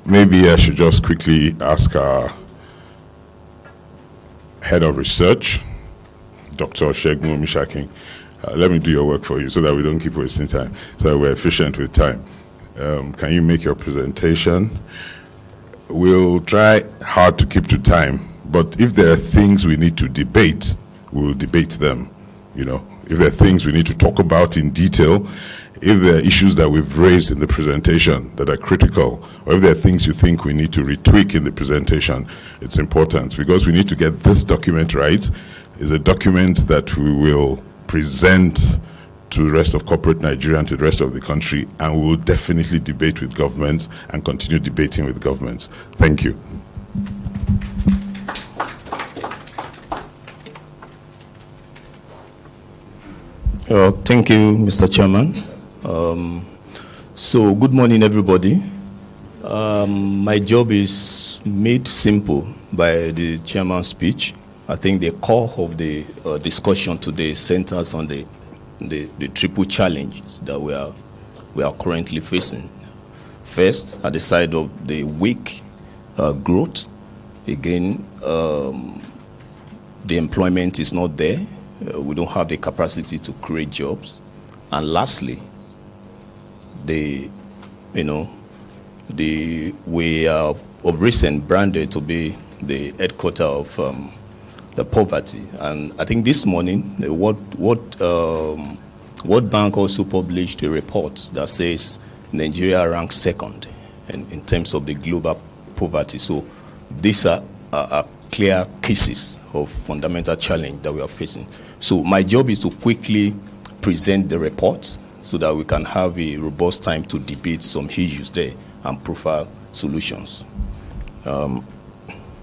maybe I should just quickly ask our head of research, Dr. Segun Omishakin. Let me do your work for you so that we don't keep wasting time, so that we're efficient with time. Can you make your presentation? We'll try hard to keep to time, but if there are things we need to debate, we'll debate them. You know, if there are things we need to talk about in detail, if there are issues that we've raised in the presentation that are critical, or if there are things you think we need to retweak in the presentation, it's important because we need to get this document right. It's a document that we will present to the rest of corporate Nigeria and to the rest of the country, and we will definitely debate with governments and continue debating with governments. Thank you. Thank you, Mr. Chairman. So good morning, everybody. My job is made simple by the chairman's speech. I think the core of the discussion today centers on the triple challenges that we are currently facing. First, at the side of the weak growth, again, the employment is not there. We don't have the capacity to create jobs. And lastly, we are of recent branded to be the headquarters of the poverty. And I think this morning, the World Bank also published a report that says Nigeria ranks second in terms of the global poverty. So these are clear cases of fundamental challenge that we are facing. So my job is to quickly present the reports so that we can have a robust time to debate some issues there and profile solutions.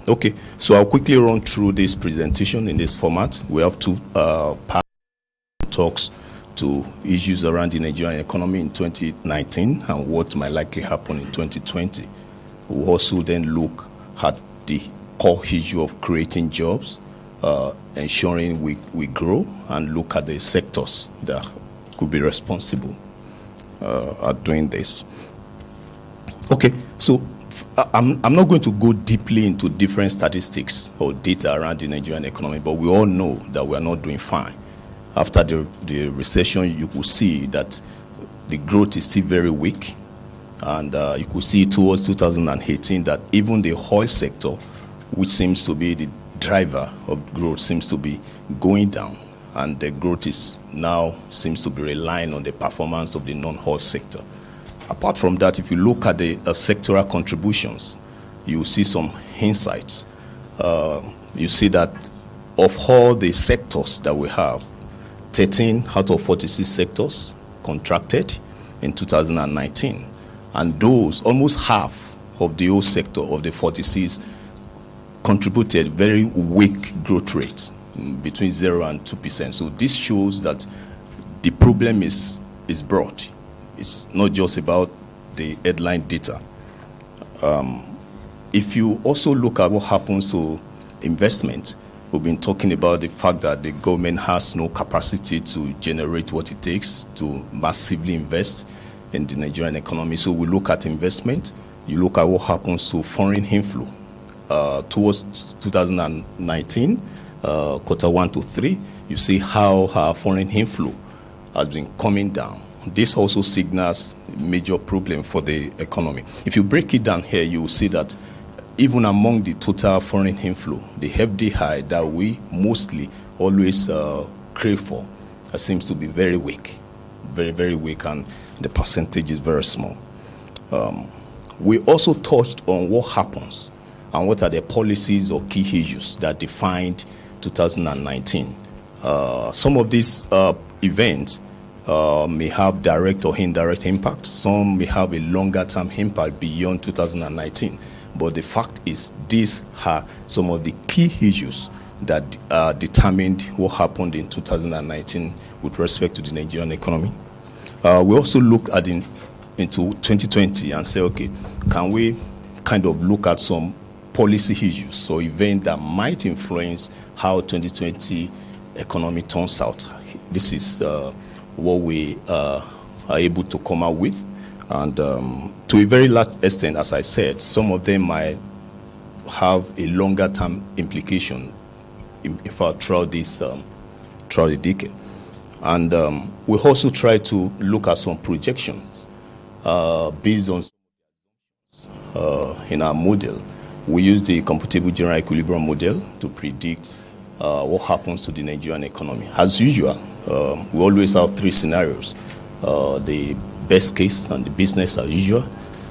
Okay, so I'll quickly run through this presentation in this format. We have two parts talks to issues around the Nigerian economy in 2019 and what might likely happen in 2020. We'll also then look at the core issue of creating jobs, ensuring we grow, and look at the sectors that could be responsible at doing this. Okay, so I'm not going to go deeply into different statistics or data around the Nigerian economy, but we all know that we are not doing fine. After the recession, you could see that the growth is still very weak, and you could see towards 2018 that even the oil sector, which seems to be the driver of growth, seems to be going down, and the growth is now seems to be relying on the performance of the non-oil sector. Apart from that, if you look at the sectoral contributions, you see some insights. You see that of all the sectors that we have, 13 out of 46 sectors contracted in 2019. And those, almost half of the whole sector of the 46 contributed very weak growth rates, between 0 and 2%. So this shows that the problem is broad. It's not just about the headline data. If you also look at what happens to investment, we've been talking about the fact that the government has no capacity to generate what it takes to massively invest in the Nigerian economy. So we look at investment, you look at what happens to foreign inflow. Towards 2019, quarter 1 to 3, you see how our foreign inflow has been coming down. This also signals a major problem for the economy. If you break it down here, you will see that even among the total foreign inflow, the FDI that we mostly always crave for seems to be very weak, very, very weak, and the percentage is very small. We also touched on what happens and what are the policies or key issues that defined 2019. Some of these events may have direct or indirect impact. Some may have a longer term impact beyond 2019. But the fact is, these are some of the key issues that determined what happened in 2019 with respect to the Nigerian economy. We also looked at into 2020 and say, okay, can we kind of look at some policy issues or events that might influence how 2020 economy turns out? This is what we are able to come out with. And to a very large extent, as I said, some of them might have a longer term implication, in fact, throughout the decade. And we also try to look at some projections based on in our model. We use the computable general equilibrium model to predict what happens to the Nigerian economy. As usual, we always have three scenarios: the best case and the business as usual,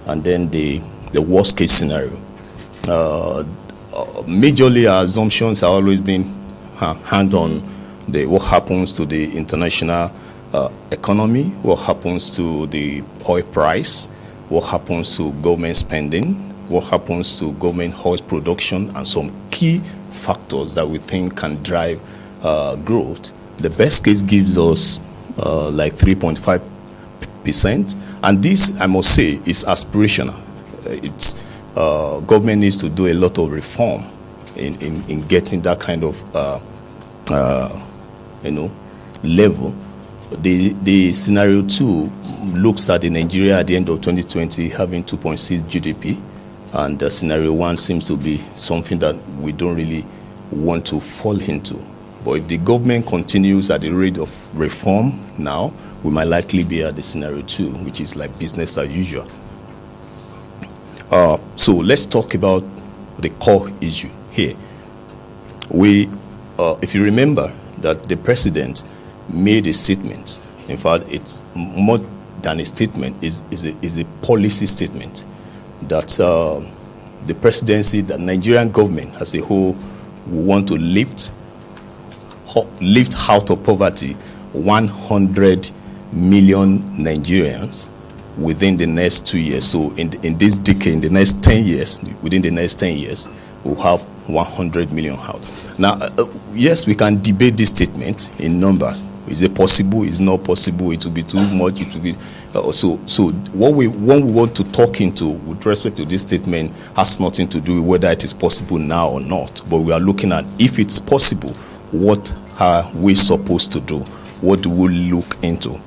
and then the worst case scenario. Majorly, our assumptions have always been hanged on what happens to the international economy, what happens to the oil price, what happens to government spending, what happens to government oil production, and some key factors that we think can drive growth. The best case gives us like 3.5%, and this, I must say, is aspirational. It's government needs to do a lot of reform in getting that kind of level. The scenario 2 looks at the Nigeria at the end of 2020 having 2.6 GDP, and the scenario 1 seems to be something that we don't really want to fall into. But if the government continues at the rate of reform now, we might likely be at the scenario 2, which is like business as usual. So let's talk about the core issue here. If you remember that the president made a statement. In fact, it's more than a statement, is a policy statement that the presidency, the Nigerian government as a whole, will want to lift out of poverty 100 million Nigerians within the next 2 years. So in this decade, in the next 10 years, within the next 10 years, we'll have 100 million out. Now, yes, we can debate this statement in numbers. Is it possible? Is it not possible? It will be too much. It will be so. When we want to talk into with respect to this statement has nothing to do with whether it is possible now or not. But we are looking at, if it's possible, what are we supposed to do? What do we look into?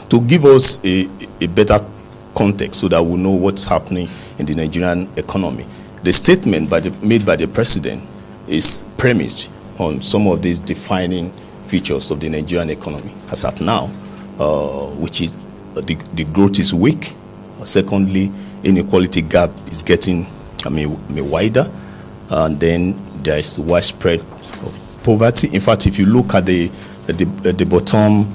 To give us a better context so that we know what's happening in the Nigerian economy, the statement made by the president is premised on some of these defining features of the Nigerian economy as at now, which is the growth is weak. Secondly, inequality gap is getting wider, and then there is widespread of poverty. In fact, if you look at the bottom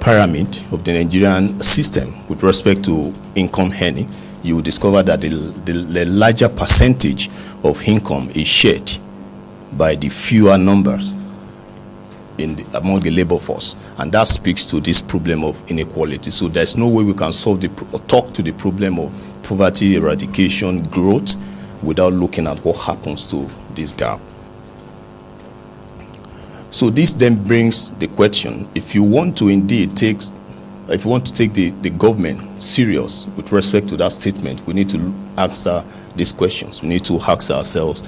pyramid of the Nigerian system with respect to income earning, you will discover that the larger percentage of income is shared by the fewer numbers among the labor force, and that speaks to this problem of inequality. So there's no way we can talk to the problem of poverty eradication, growth, without looking at what happens to this gap. So this then brings the question: if you want to take the government serious with respect to that statement, we need to answer these questions. We need to ask ourselves,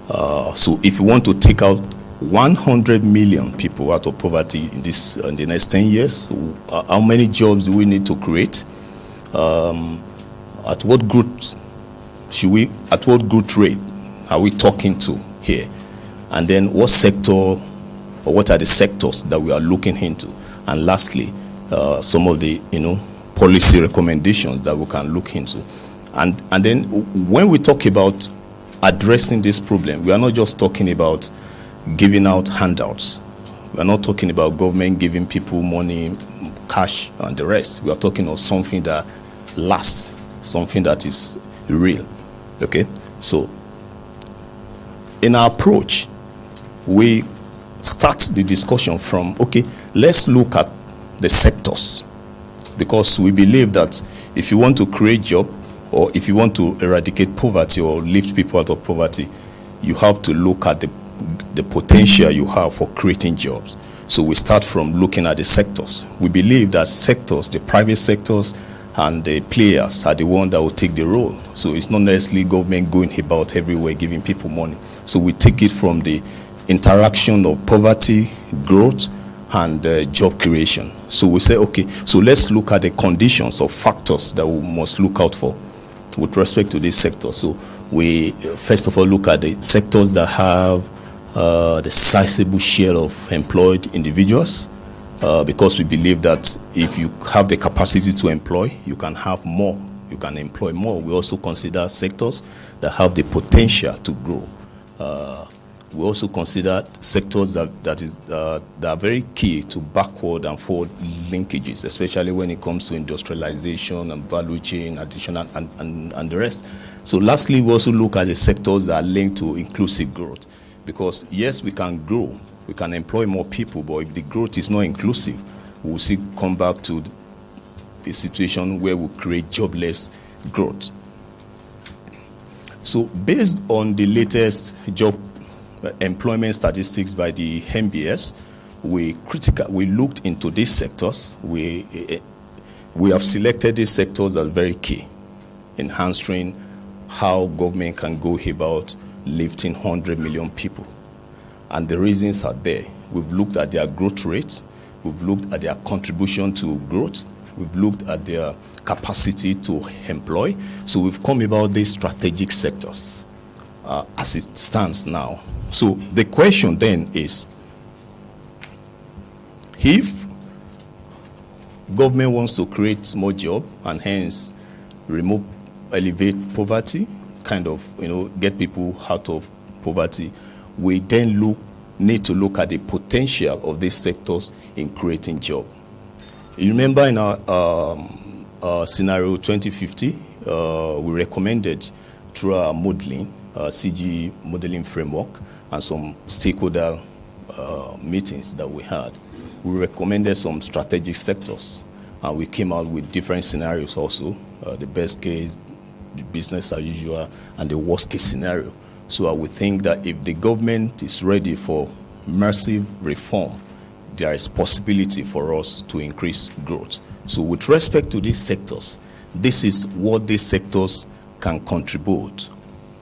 so if you want to take out 100 million people out of poverty in the next 10 years, how many jobs do we need to create? At what growth rate are we talking to here? And then what sector, or what are the sectors that we are looking into? And lastly, some of the policy recommendations that we can look into. And then when we talk about addressing this problem, we are not just talking about giving out handouts. We are not talking about government giving people money, cash, and the rest. We are talking of something that lasts, something that is real. Okay? So, in our approach, we start the discussion from, okay, let's look at the sectors, because we believe that if you want to create job, or if you want to eradicate poverty or lift people out of poverty, you have to look at the potential you have for creating jobs. So we start from looking at the sectors. We believe that sectors, the private sectors and the players, are the ones that will take the role. So it's not necessarily government going about everywhere giving people money. So we take it from the interaction of poverty, growth, and job creation. So we say, okay, so let's look at the conditions or factors that we must look out for with respect to this sector. So we first of all look at the sectors that have the sizable share of employed individuals, because we believe that if you have the capacity to employ, you can have more, you can employ more. We also consider sectors that have the potential to grow. We also consider sectors that are very key to backward and forward linkages, especially when it comes to industrialization and value chain, additional, and the rest. So lastly, we also look at the sectors that are linked to inclusive growth. Because yes, we can grow, we can employ more people, but if the growth is not inclusive, we'll see come back to the situation where we create jobless growth. So based on the latest job employment statistics by the MBS, we looked into these sectors. We have selected these sectors as very key in answering how government can go about lifting 100 million people. And the reasons are there. We've looked at their growth rates, we've looked at their contribution to growth, we've looked at their capacity to employ. So we've come about these strategic sectors as it stands now. So the question then is, if government wants to create more jobs and hence elevate poverty, kind of, get people out of poverty, we then need to look at the potential of these sectors in creating jobs. You remember in our scenario 2050, we recommended through our modeling, CG modeling framework, and some stakeholder meetings that we had, we recommended some strategic sectors, and we came out with different scenarios also, the best case, the business as usual, and the worst case scenario. So I would think that if the government is ready for massive reform, there is possibility for us to increase growth. So with respect to these sectors, this is what these sectors can contribute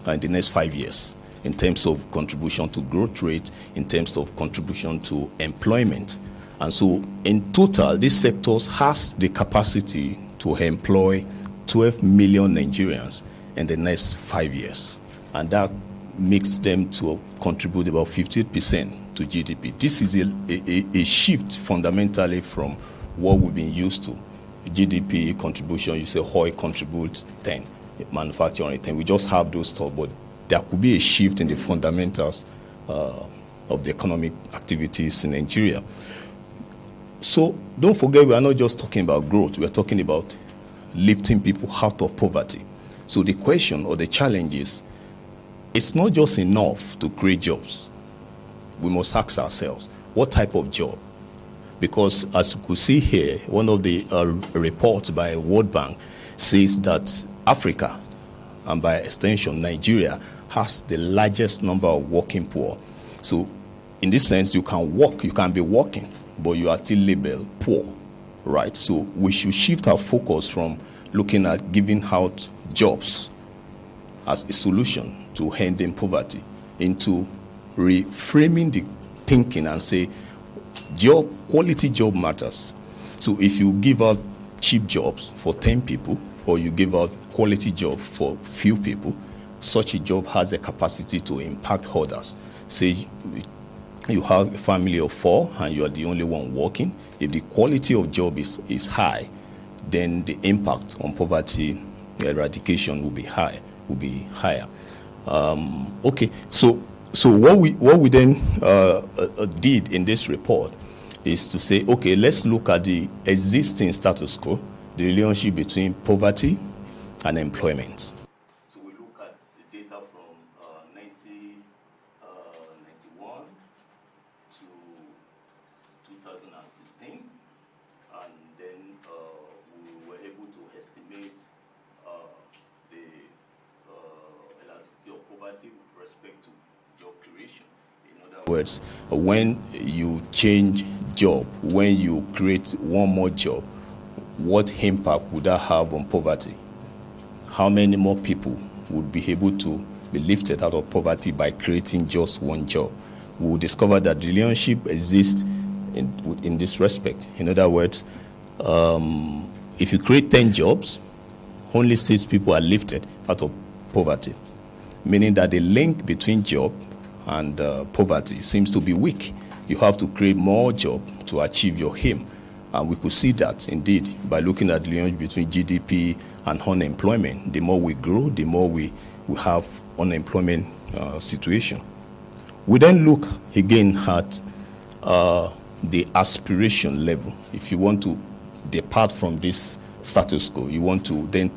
in the next 5 years in terms of contribution to growth rate, in terms of contribution to employment. And so in total, these sectors has the capacity to employ 12 million Nigerians in the next 5 years. And that makes them to contribute about 50% to GDP. This is a shift fundamentally from what we've been used to. GDP contribution, you say oil contributes 10, manufacturing 10. We just have those stuff, but there could be a shift in the fundamentals of the economic activities in Nigeria. So don't forget, we are not just talking about growth. We are talking about lifting people out of poverty. So the question or the challenge is, it's not just enough to create jobs. We must ask ourselves, what type of job? Because as you could see here, one of the reports by World Bank says that Africa, and by extension Nigeria, has the largest number of working poor. So in this sense, you can work, you can be working, but you are still labeled poor, right? So we should shift our focus from looking at giving out jobs as a solution to ending poverty into reframing the thinking and say, quality job matters. So if you give out cheap jobs for 10 people, or you give out quality job for few people, such a job has the capacity to impact others. Say you have a family of 4 and you are the only one working. If the quality of job is high, then the impact on poverty eradication will be higher. Okay, so what we then did in this report is to say, okay, let's look at the existing status quo, the relationship between poverty and employment. So we look at the data from 1991 to 2016, and then we were able to estimate the elasticity of poverty with respect to job creation. In other words, when you change job, when you create one more job, what impact would that have on poverty? How many more people would be able to be lifted out of poverty by creating just one job? We will discover that the relationship exists in this respect. In other words, if you create 10 jobs, only 6 people are lifted out of poverty, meaning that the link between job and poverty seems to be weak. You have to create more jobs to achieve your aim. And we could see that, indeed, by looking at the link between GDP and unemployment. The more we grow, the more we have unemployment situation. We then look again at the aspiration level. If you want to depart from this status quo, you want to then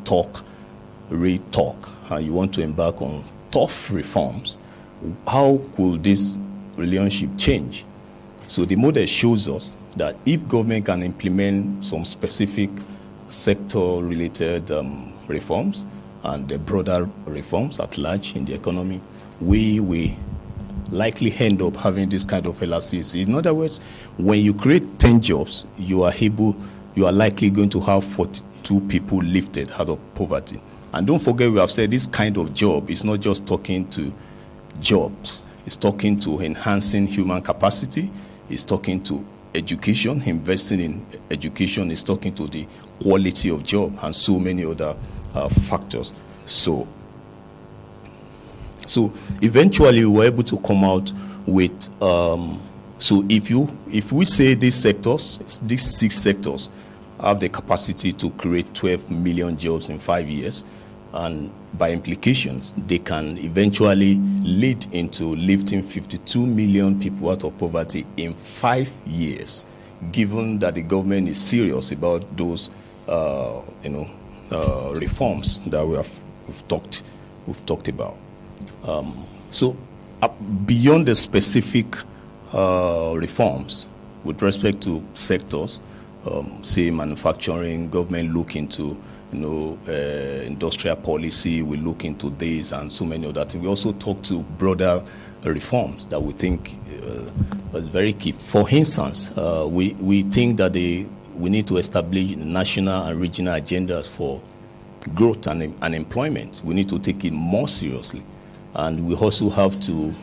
re-talk, and you want to embark on tough reforms, how could this relationship change? So the model shows us that if government can implement some specific sector-related reforms and the broader reforms at large in the economy, we will likely end up having this kind of elasticity. In other words, when you create 10 jobs, you are likely going to have 42 people lifted out of poverty. And don't forget, we have said this kind of job is not just talking to jobs. It's talking to enhancing human capacity. It's talking to education, investing in education. It's talking to the quality of job and so many other factors. So eventually we were able to come out with, so if we say these 6 sectors have the capacity to create 12 million jobs in 5 years, and by implications, they can eventually lead into lifting 52 million people out of poverty in 5 years, given that the government is serious about those, reforms that we've talked about. So beyond the specific reforms with respect to sectors, say manufacturing, government look into industrial policy, we look into this and so many other things. We also talk to broader reforms that we think was very key. For instance, we think that we need to establish national and regional agendas for growth and employment. We need to take it more seriously. And we also have to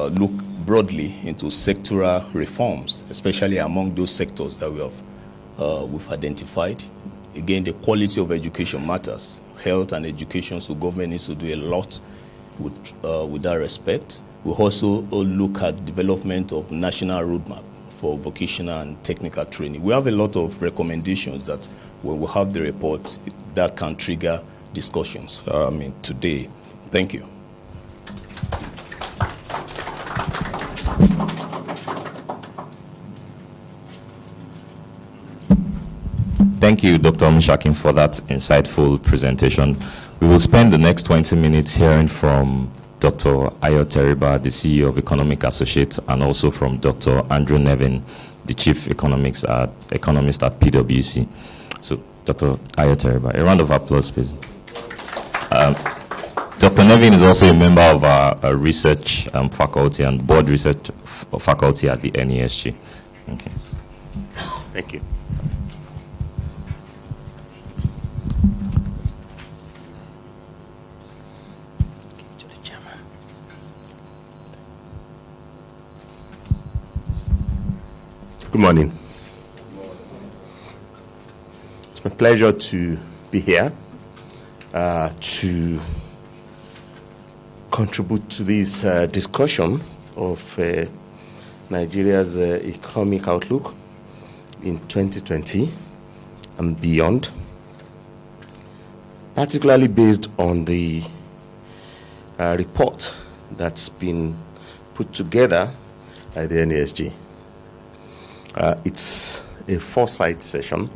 look broadly into sectoral reforms, especially among those sectors that we've identified. Again, the quality of education matters. Health and education, so government needs to do a lot with that respect. We also look at development of national roadmap for vocational and technical training. We have a lot of recommendations that when we have the report, that can trigger discussions today. Thank you. Thank you, Dr. Mishakin, for that insightful presentation. We will spend the next 20 minutes hearing from Dr. Ayo Teriba, the CEO of Economic Associates, and also from Dr. Andrew Nevin, the Chief Economist at PwC. So, Dr. Ayo Teriba, a round of applause, please. Dr. Nevin is also a member of our research faculty and board research faculty at the NESG. Okay. Thank you. Good morning. It's my pleasure to be here to contribute to this discussion of Nigeria's economic outlook in 2020 and beyond, particularly based on the report that's been put together by the NESG. It's a foresight session.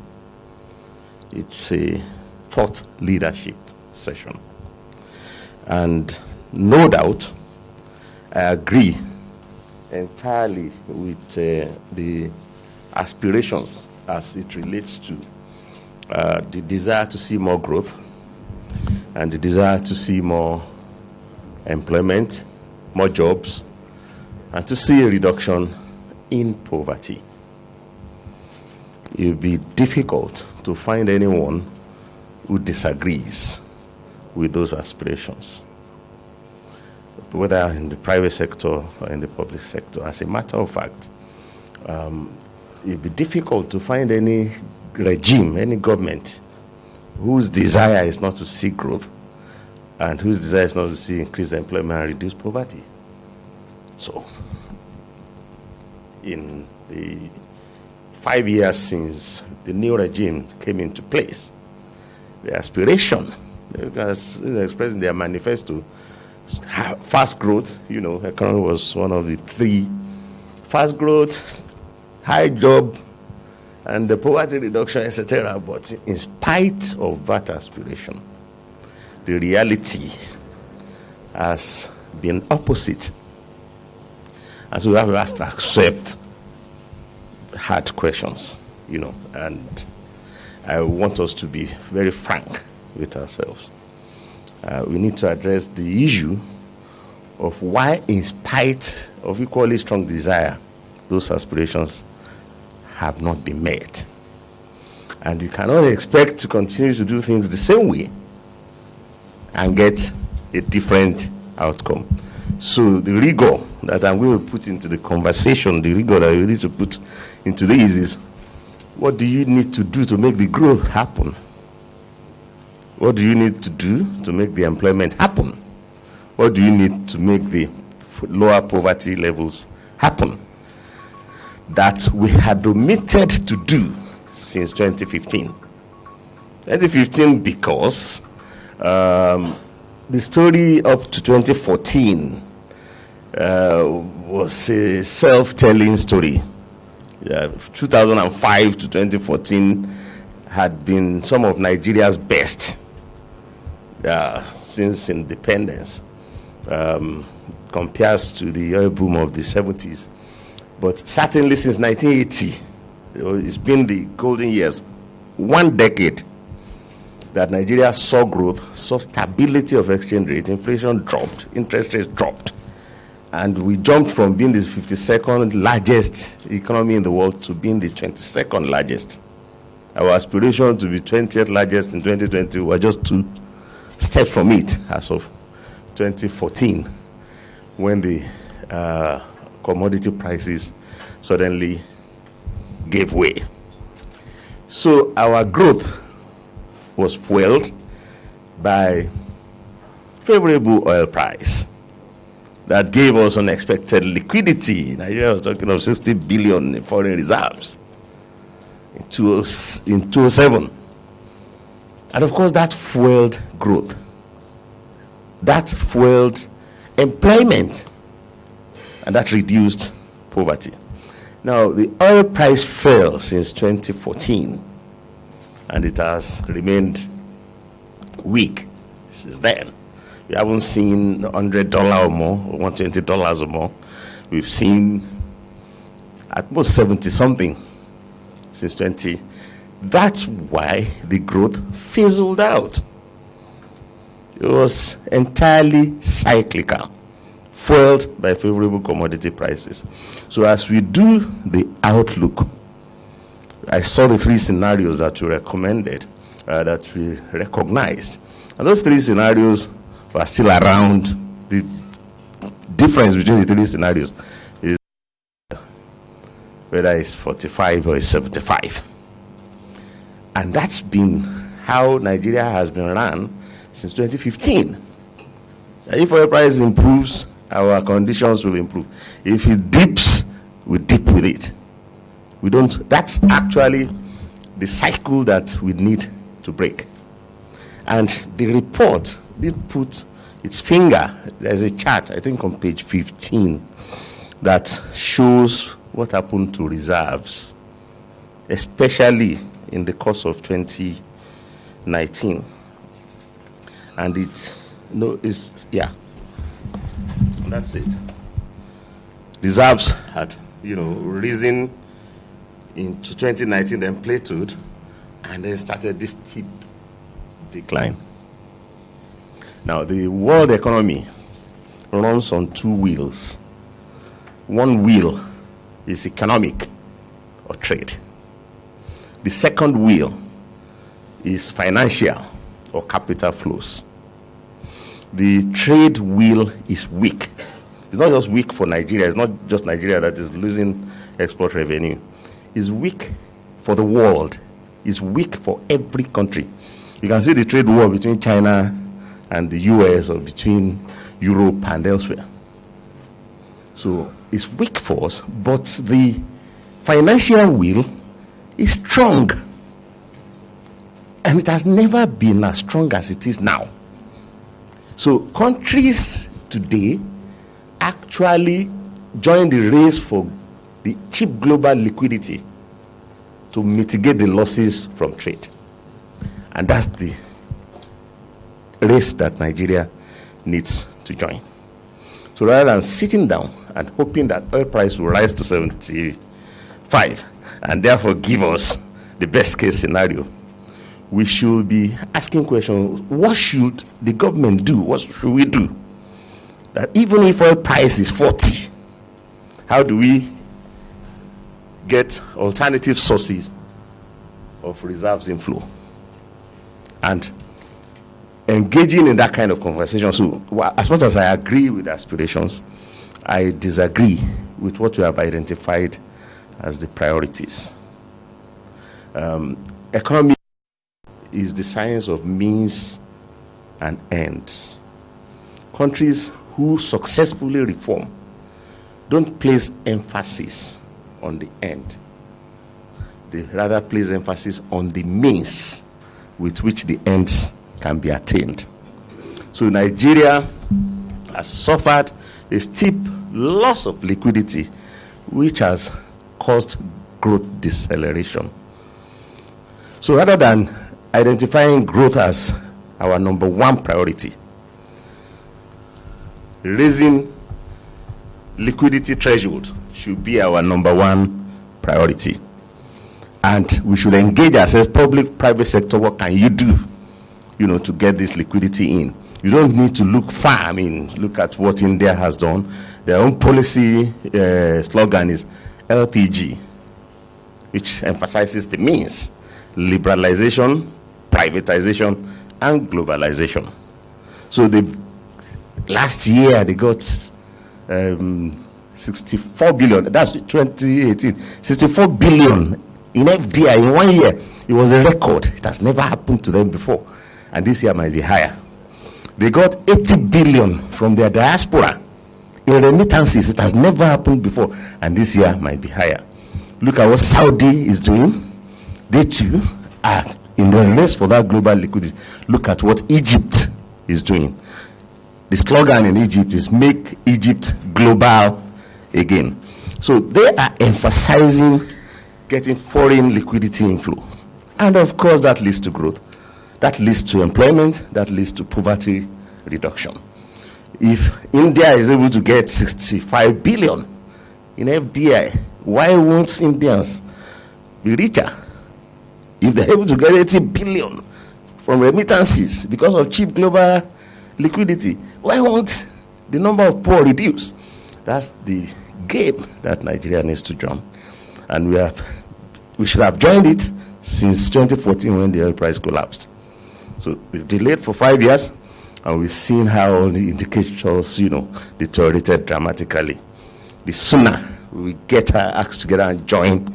It's a thought leadership session. And no doubt, I agree entirely with the aspirations as it relates to the desire to see more growth and the desire to see more employment, more jobs, and to see a reduction in poverty. It will be difficult to find anyone who disagrees with those aspirations. whether in the private sector or in the public sector. As a matter of fact, it'd be difficult to find any regime, any government, whose desire is not to see growth and whose desire is not to see increased employment and reduce poverty. So, in the 5 years since the new regime came into place, the aspiration, as expressed in their manifesto, fast growth, economy was one of the three: fast growth, high job, and the poverty reduction, etc. But in spite of that aspiration, the reality has been opposite. And so we have to accept hard questions, and I want us to be very frank with ourselves. We need to address the issue of why, in spite of equally strong desire, those aspirations have not been met. And you cannot expect to continue to do things the same way and get a different outcome. So the rigor that I'm going to put into the conversation, the rigor that you need to put into this is, what do you need to do to make the growth happen? What do you need to do to make the employment happen? What do you need to make the lower poverty levels happen that we had omitted to do since 2015? 2015 because the story up to 2014 was a self-telling story. 2005 to 2014 had been some of Nigeria's best since independence, compares to the oil boom of the 70s. But certainly since 1980, it's been the golden years, 1 decade that Nigeria saw growth, saw stability of exchange rate, inflation dropped, interest rates dropped. And we jumped from being the 52nd largest economy in the world to being the 22nd largest. Our aspiration to be 20th largest in 2020 were just 2 steps from it as of 2014, when the commodity prices suddenly gave way. So our growth was fueled by favorable oil price that gave us unexpected liquidity. Nigeria was talking of 60 billion in foreign reserves in 2007. And of course, that fueled growth. That fueled employment. And that reduced poverty. Now, the oil price fell since 2014. And it has remained weak since then. We haven't seen $100 or more, or $120 or more. We've seen at most 70-something since 20. That's why the growth fizzled out. It was entirely cyclical, fueled by favorable commodity prices. So as we do the outlook, I saw the 3 scenarios that we recommended, that we recognized. And those 3 scenarios were still around. The difference between the 3 scenarios is whether it's 45 or it's 75. And that's been how Nigeria has been run since 2015. If oil price improves, our conditions will improve. If it dips, we dip with it. We don't. That's actually the cycle that we need to break. And the report did put its finger. There's a chart, I think on page 15, that shows what happened to reserves, especially in the course of 2019. And that's it. Reserves had, risen into 2019, then plateaued, and then started this steep decline. Now, the world economy runs on 2 wheels. One wheel is economic or trade. The second wheel is financial or capital flows. the trade wheel is weak. It's not just weak for Nigeria. It's not just Nigeria that is losing export revenue. It's weak for the world. It's weak for every country. You can see the trade war between China and the US, or between Europe and elsewhere. So it's weak for us, but the financial will is strong. And it has never been as strong as it is now. So countries today actually join the race for the cheap global liquidity to mitigate the losses from trade. And that's the race that Nigeria needs to join. So rather than sitting down and hoping that oil price will rise to 75 and therefore give us the best case scenario, we should be asking questions. What should the government do? What should we do? That even if oil price is 40, how do we get alternative sources of reserves inflow? And engaging in that kind of conversation. So as much as I agree with aspirations, I disagree with what we have identified as the priorities. Economy is the science of means and ends. Countries who successfully reform don't place emphasis on the end. They rather place emphasis on the means with which the ends can be attained. So Nigeria has suffered a steep loss of liquidity, which has caused growth deceleration. So rather than identifying growth as our number one priority, raising liquidity threshold should be our number one priority. And we should engage ourselves, public, private sector. What can you do, to get this liquidity in? You don't need to look far. I mean, look at what India has done. Their own policy slogan is LPG, which emphasizes the means: liberalization, privatization, and globalization. So last year they got 64 billion. That's 2018. 64 billion in FDI in 1 year. It was a record. It has never happened to them before. And this year might be higher. They got 80 billion from their diaspora in remittances. It has never happened before. And this year might be higher. Look at what Saudi is doing. They too are in the race for that global liquidity. Look at what Egypt is doing. The slogan in Egypt is "Make Egypt Global Again." So they are emphasizing getting foreign liquidity inflow. And of course, that leads to growth. That leads to employment. That leads to poverty reduction. If India is able to get 65 billion in FDI, why won't Indians be richer? If they're able to get 80 billion from remittances because of cheap global liquidity, why won't the number of poor reduce? That's the game that Nigeria needs to join. And we should have joined it since 2014 when the oil price collapsed. So we've delayed for 5 years, and we've seen how all the indicators, deteriorated dramatically. The sooner we get our acts together and join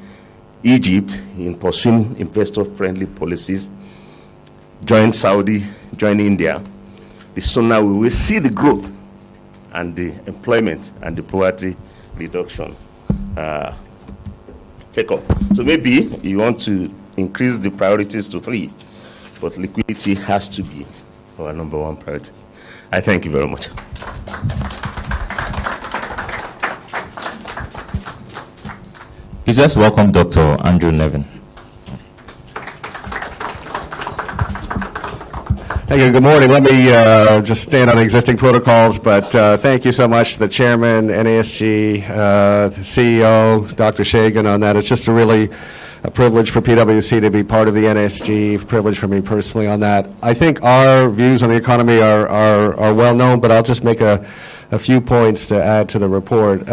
Egypt in pursuing investor-friendly policies, join Saudi, join India, the sooner we will see the growth and the employment and the poverty reduction take off. So maybe you want to increase the priorities to 3, but liquidity has to be our number one priority. I thank you very much. Please let's welcome Dr. Andrew Nevin. Thank you. Good morning. Let me just stand on existing protocols, but thank you so much to the chairman, NESG, the CEO, Dr. Shagan, on that. It's just a privilege for PwC to be part of the NESG, a privilege for me personally on that. I think our views on the economy are well known, but I'll just make a few points to add to the report.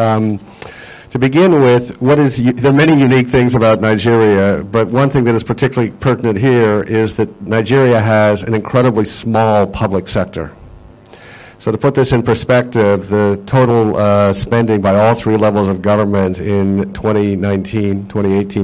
To begin with, there are many unique things about Nigeria, but one thing that is particularly pertinent here is that Nigeria has an incredibly small public sector. So to put this in perspective, the total spending by all three levels of government in 2018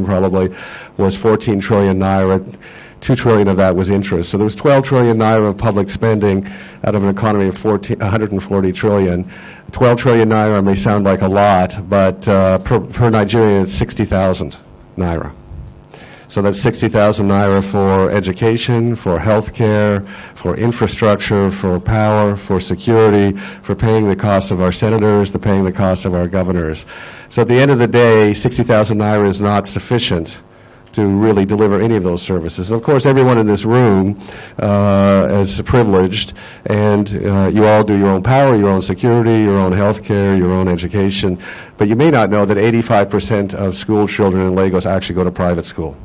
probably, was 14 trillion naira. 2 trillion of that was interest. So there was 12 trillion naira of public spending out of an economy of 140 trillion. 12 trillion naira may sound like a lot, but per Nigerian it's 60,000 naira. So that's 60,000 naira for education, for healthcare, for infrastructure, for power, for security, for paying the costs of our senators, paying the costs of our governors. So at the end of the day, 60,000 naira is not sufficient to really deliver any of those services. And of course, everyone in this room is privileged, and you all do your own power, your own security, your own health care, your own education. But you may not know that 85% of school children in Lagos actually go to private school.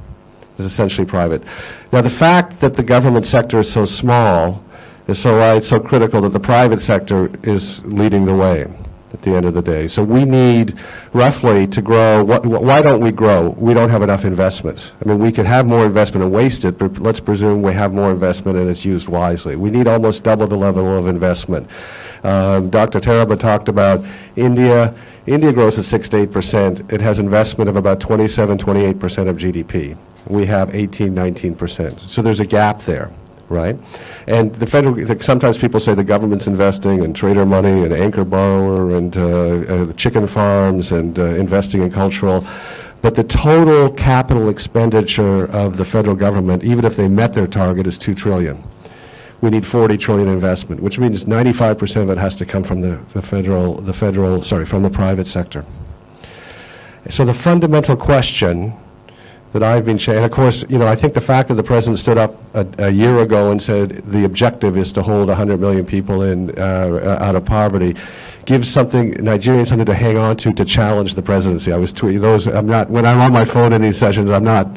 It's essentially private. Now, the fact that the government sector is so small is so critical that the private sector is leading the way at the end of the day. So we need roughly to grow. Why don't we grow? We don't have enough investment. I mean, we could have more investment and waste it, but let's presume we have more investment and it's used wisely. We need almost double the level of investment. Dr. Teraba talked about India. India grows at 6 to 8%. It has investment of about 27, 28% of GDP. We have 18, 19%. So there's a gap there, right? And the federal, sometimes people say the government's investing in trader money and anchor borrower and chicken farms and investing in cultural. But the total capital expenditure of the federal government, even if they met their target, is $2 trillion. We need 40 trillion investment, which means 95% of it has to come from from the private sector. So the fundamental question that I've been and of course, I think the fact that the president stood up a year ago and said the objective is to hold 100 million people out of poverty gives Nigerians something to hang on to challenge the presidency. I was tweeting when I'm on my phone in these sessions, I'm not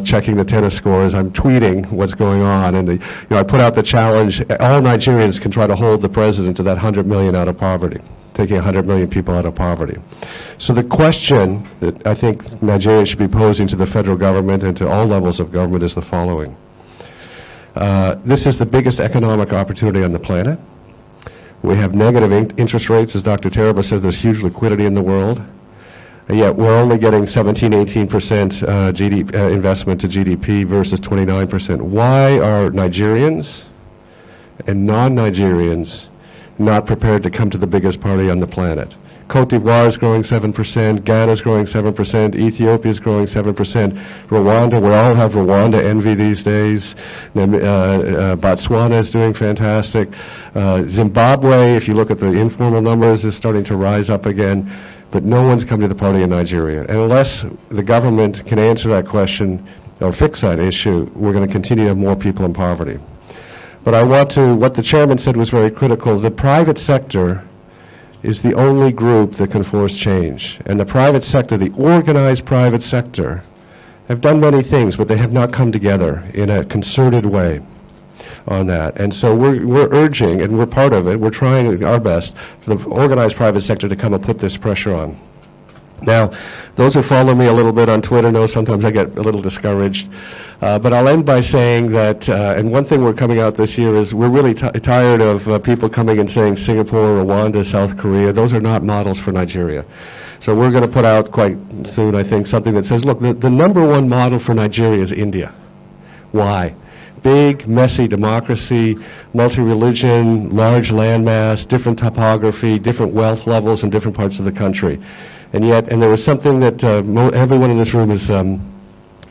checking the tennis scores. I'm tweeting what's going on, and I put out the challenge. All Nigerians can try to hold the president to that 100 million out of poverty, taking 100 million people out of poverty. So the question that I think Nigerians should be posing to the federal government and to all levels of government is the following. This is the biggest economic opportunity on the planet. We have negative interest rates. As Dr. Teraba says, there's huge liquidity in the world. And yet we're only getting 17, 18% investment to GDP versus 29%. Why are Nigerians and non-Nigerians not prepared to come to the biggest party on the planet? Cote d'Ivoire is growing 7%, Ghana is growing 7%, Ethiopia is growing 7%, Rwanda, we all have Rwanda envy these days, Botswana is doing fantastic, Zimbabwe, if you look at the informal numbers, is starting to rise up again, but no one's come to the party in Nigeria. And unless the government can answer that question or fix that issue, we're going to continue to have more people in poverty. But what the chairman said was very critical. The private sector is the only group that can force change. And the private sector, the organized private sector, have done many things, but they have not come together in a concerted way on that. And so we're urging, and we're part of it, we're trying our best for the organized private sector to come and put this pressure on. Now, those who follow me a little bit on Twitter know sometimes I get a little discouraged. But I'll end by saying that, and one thing we're coming out this year is we're really tired of people coming and saying Singapore, Rwanda, South Korea. Those are not models for Nigeria. So we're going to put out quite soon, I think, something that says, look, the number one model for Nigeria is India. Why? Big, messy democracy, multi-religion, large landmass, different topography, different wealth levels in different parts of the country. And there was something that everyone in this room is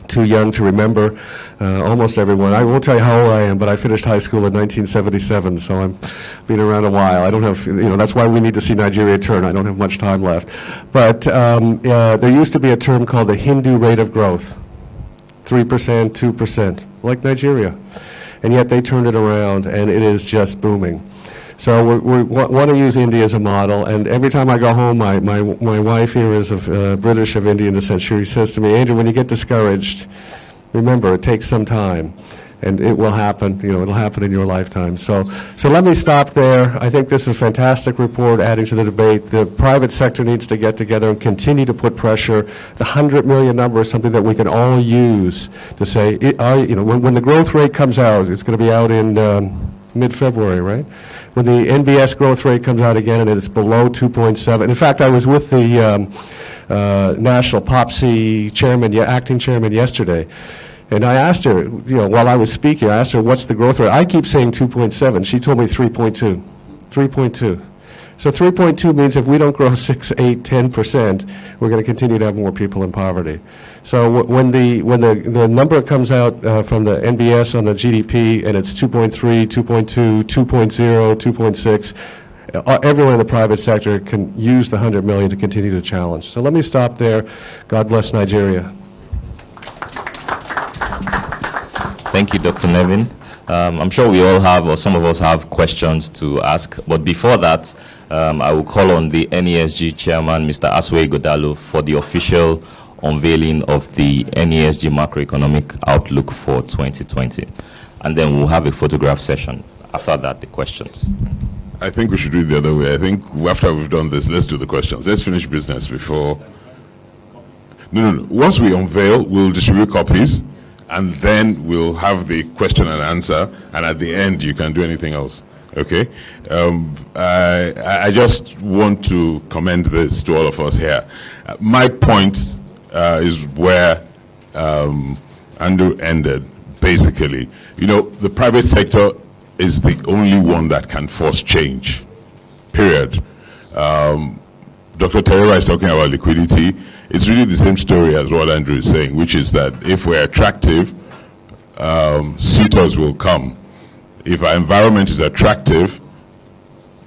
too young to remember, almost everyone. I won't tell you how old I am, but I finished high school in 1977, so I've been around a while. I don't have, that's why we need to see Nigeria turn. I don't have much time left. But there used to be a term called the Hindu rate of growth, 3%, 2%, like Nigeria. And yet they turned it around, and it is just booming. So we want to use India as a model, and every time I go home, my wife here is of British of Indian descent. She says to me, Andrew, when you get discouraged, remember it takes some time, and it will happen. It'll happen in your lifetime. So let me stop there. I think this is a fantastic report, adding to the debate. The private sector needs to get together and continue to put pressure. The 100 million number is something that we can all use to say, when the growth rate comes out, it's going to be out in mid-February, right? When the NBS growth rate comes out again and it's below 2.7. In fact, I was with the National POPC chairman, acting chairman yesterday, and I asked her, while I was speaking, I asked her, what's the growth rate? I keep saying 2.7. She told me 3.2. 3.2. So 3.2 means if we don't grow 6, 8, 10%, we're going to continue to have more people in poverty. So when the number comes out from the NBS on the GDP and it's 2.3, 2.2, 2.0, 2.6, everyone in the private sector can use the 100 million to continue to challenge. So let me stop there. God bless Nigeria. Thank you, Dr. Nevin. I'm sure we all have, or some of us have, questions to ask. But before that, I will call on the NESG chairman, Mr. Aswe Godalo, for the official unveiling of the NESG Macroeconomic Outlook for 2020. And then we'll have a photograph session. After that, the questions. I think we should do it the other way. I think after we've done this, let's do the questions. Let's finish business before. No. Once we unveil, we'll distribute copies, and then we'll have the question and answer, and at the end, you can do anything else. Okay? I just want to commend this to all of us here. My point is where Andrew ended, basically. The private sector is the only one that can force change, period. Dr. Terera is talking about liquidity. It's really the same story as what Andrew is saying, which is that if we're attractive, suitors will come. If our environment is attractive,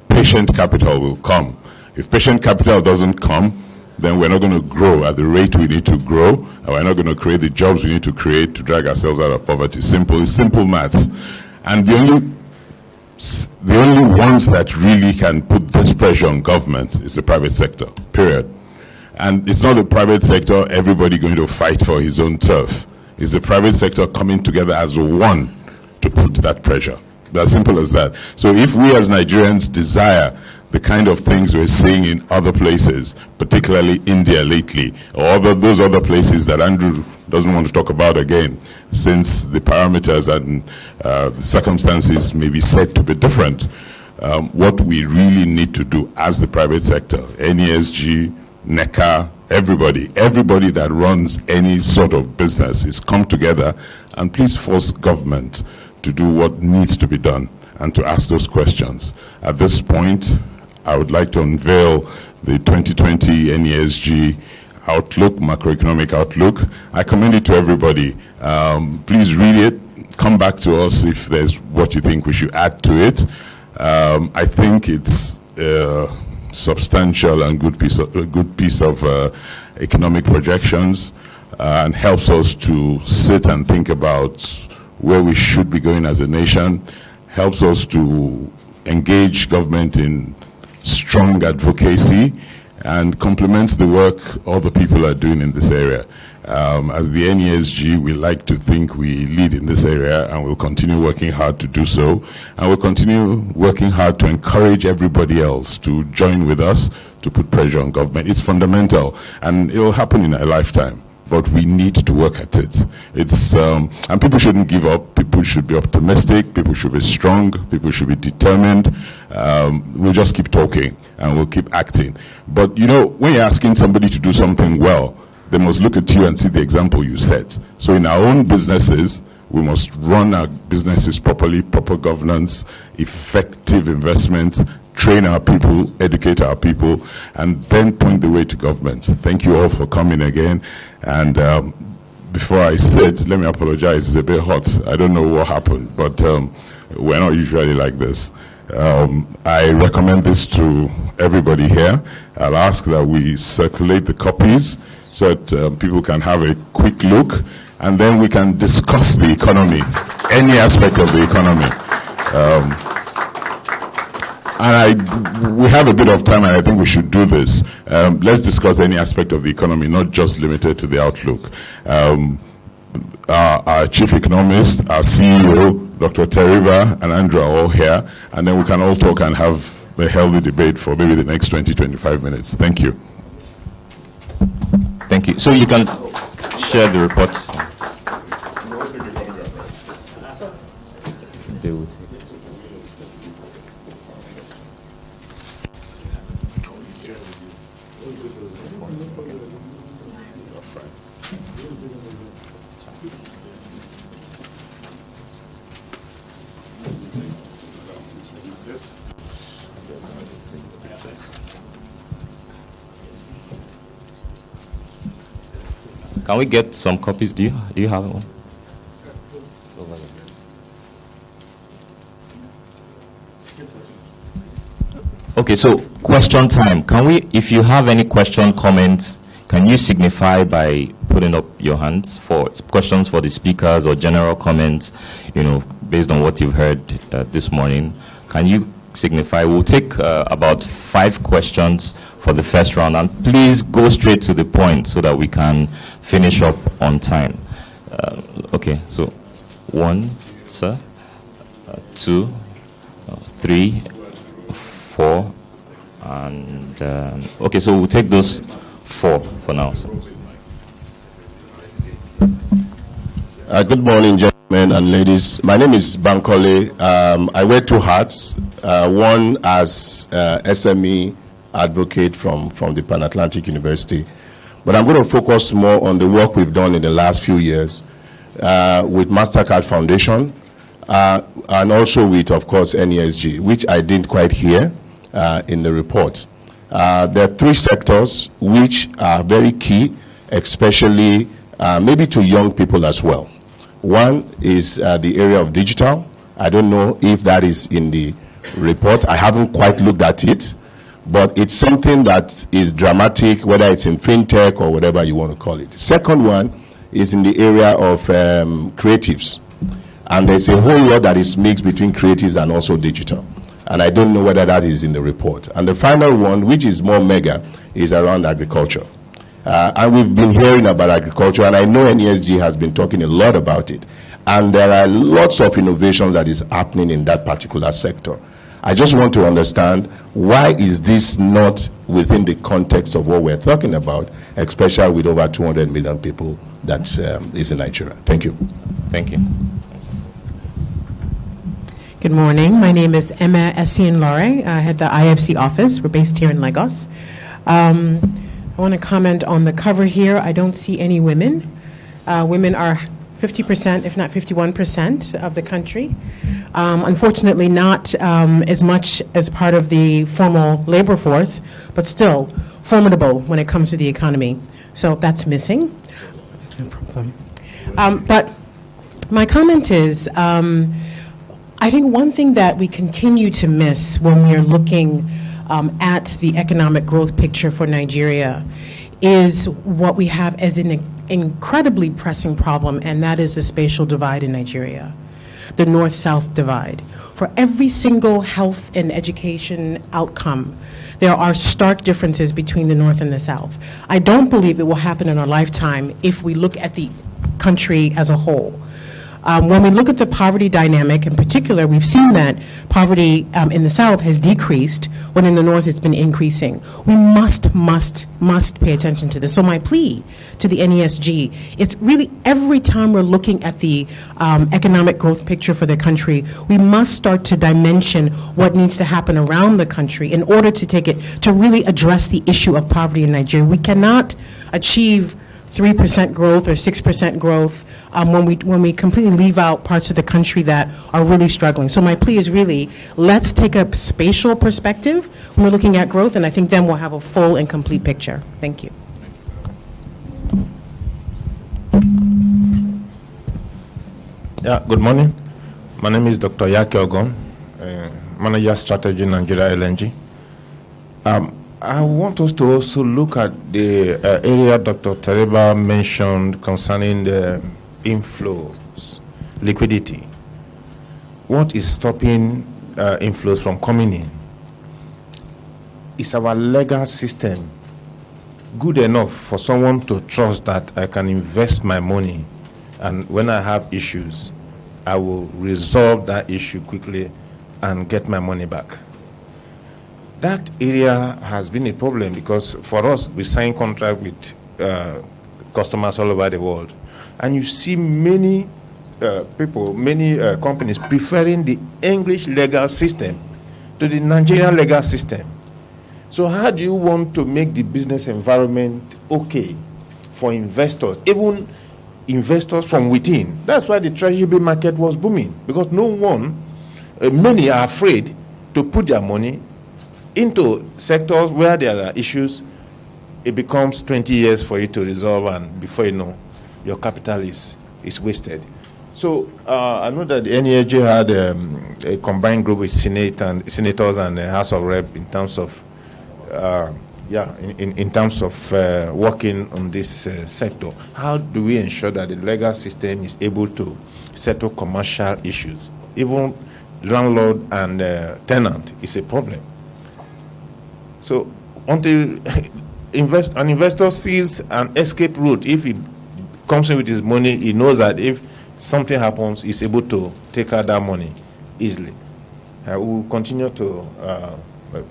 patient capital will come. If patient capital doesn't come, then we're not going to grow at the rate we need to grow, and we're not going to create the jobs we need to create to drag ourselves out of poverty. It's simple maths. And the only ones that really can put this pressure on government is the private sector, period. And it's not the private sector, everybody going to fight for his own turf. It's the private sector coming together as one to put that pressure. As simple as that. So if we as Nigerians desire the kind of things we're seeing in other places, particularly India lately, or those other places that Andrew doesn't want to talk about again, since the parameters and the circumstances may be said to be different, what we really need to do as the private sector, NESG, NECA, everybody that runs any sort of business is come together and please force government to do what needs to be done and to ask those questions. At this point, I would like to unveil the 2020 NESG Outlook, Macroeconomic Outlook. I commend it to everybody. Please read it. Come back to us if there's what you think we should add to it. I think it's substantial and good piece of economic projections and helps us to sit and think about where we should be going as a nation, helps us to engage government in strong advocacy, and complements the work other people are doing in this area. As the NESG, we like to think we lead in this area, and we'll continue working hard to do so. And we'll continue working hard to encourage everybody else to join with us to put pressure on government. It's fundamental, and it'll happen in a lifetime. But we need to work at it. And people shouldn't give up. People should be optimistic. People should be strong. People should be determined. We'll just keep talking and we'll keep acting. But when you're asking somebody to do something well, they must look at you and see the example you set. So in our own businesses, we must run our businesses properly, proper governance, effective investments, train our people, educate our people, and then point the way to government. Thank you all for coming again. And before I sit, let me apologize. It's a bit hot. I don't know what happened, but we're not usually like this. I recommend this to everybody here. I'll ask that we circulate the copies so that people can have a quick look, and then we can discuss the economy, any aspect of the economy. And we have a bit of time, and I think we should do this. Let's discuss any aspect of the economy, not just limited to the outlook. Our chief economist, our CEO, Dr. Terera, and Andrew are all here, and then we can all talk and have a healthy debate for maybe the next 20-25 minutes. Thank you. Thank you. So you can share the reports. Can we get some copies? Do you have one? Okay, so question time. Can we, if you have any question, comments, can you signify by putting up your hands for questions for the speakers or general comments, based on what you've heard this morning? Can you signify? We'll take about 5 questions for the first round, and please go straight to the point so that we can finish up on time. Okay, so 1, sir, 2, 3, 4, and okay, so we'll take those 4 for now. Good morning, gentlemen and ladies. My name is Bankole. I wear 2 hats. One as SME advocate from the Pan-Atlantic University, but I'm going to focus more on the work we've done in the last few years with MasterCard Foundation and also with, of course, NESG, which I didn't quite hear in the report. There are 3 sectors which are very key, especially maybe to young people as well. One is the area of digital. I don't know if that is in the report. I haven't quite looked at it, but it's something that is dramatic, whether it's in fintech or whatever you want to call it. Second one is in the area of creatives. And there's a whole lot that is mixed between creatives and also digital. And I don't know whether that is in the report. And the final one, which is more mega, is around agriculture. And we've been hearing about agriculture, and I know NESG has been talking a lot about it. And there are lots of innovations that is happening in that particular sector. I just want to understand, why is this not within the context of what we're talking about, especially with over 200 million people that is in Nigeria? Thank you. Thank you. Good morning. My name is Emma Essien-Lore. I head the IFC office. We're based here in Lagos. I want to comment on the cover here. I don't see any women. Women are 50%, if not 51% of the country. Unfortunately, not as much as part of the formal labor force, but still formidable when it comes to the economy. So that's missing. No problem. But my comment is, I think one thing that we continue to miss when we are looking at the economic growth picture for Nigeria is what we have as an incredibly pressing problem, and that is the spatial divide in Nigeria, the north-south divide. For every single health and education outcome, there are stark differences between the north and the south. I don't believe it will happen in our lifetime if we look at the country as a whole. When we look at the poverty dynamic in particular, we've seen that poverty in the South has decreased when in the North it's been increasing. We must pay attention to this. So my plea to the NESG is really every time we're looking at the economic growth picture for the country, we must start to dimension what needs to happen around the country in order to take it to really address the issue of poverty in Nigeria. We cannot achieve 3% growth or 6% growth when we completely leave out parts of the country that are really struggling. So my plea is really, let's take a spatial perspective when we're looking at growth, and I think then we'll have a full and complete picture. Thank you. Yeah, good morning. My name is Dr. Yake Ogon, Manager Strategy Nigeria LNG. I want us to also look at the area Dr. Tereba mentioned concerning the inflows, liquidity. What is stopping inflows from coming in? Is our legal system good enough for someone to trust that I can invest my money, and when I have issues, I will resolve that issue quickly and get my money back? That area has been a problem because for us, we sign contract with customers all over the world. And you see many people, many companies preferring the English legal system to the Nigerian legal system. So how do you want to make the business environment okay for investors, even investors from within? That's why the treasury bill market was booming, because many are afraid to put their money into sectors where there are issues it becomes 20 years for you to resolve, and before you know, your capital is wasted. So I know that the NESG had a combined group with senators and the House of Rep in terms of in terms of working on this sector. How do we ensure that the legal system is able to settle commercial issues? Even landlord and tenant is a problem. So until an investor sees an escape route, if he comes in with his money, he knows that if something happens, he's able to take out that money easily. We will continue to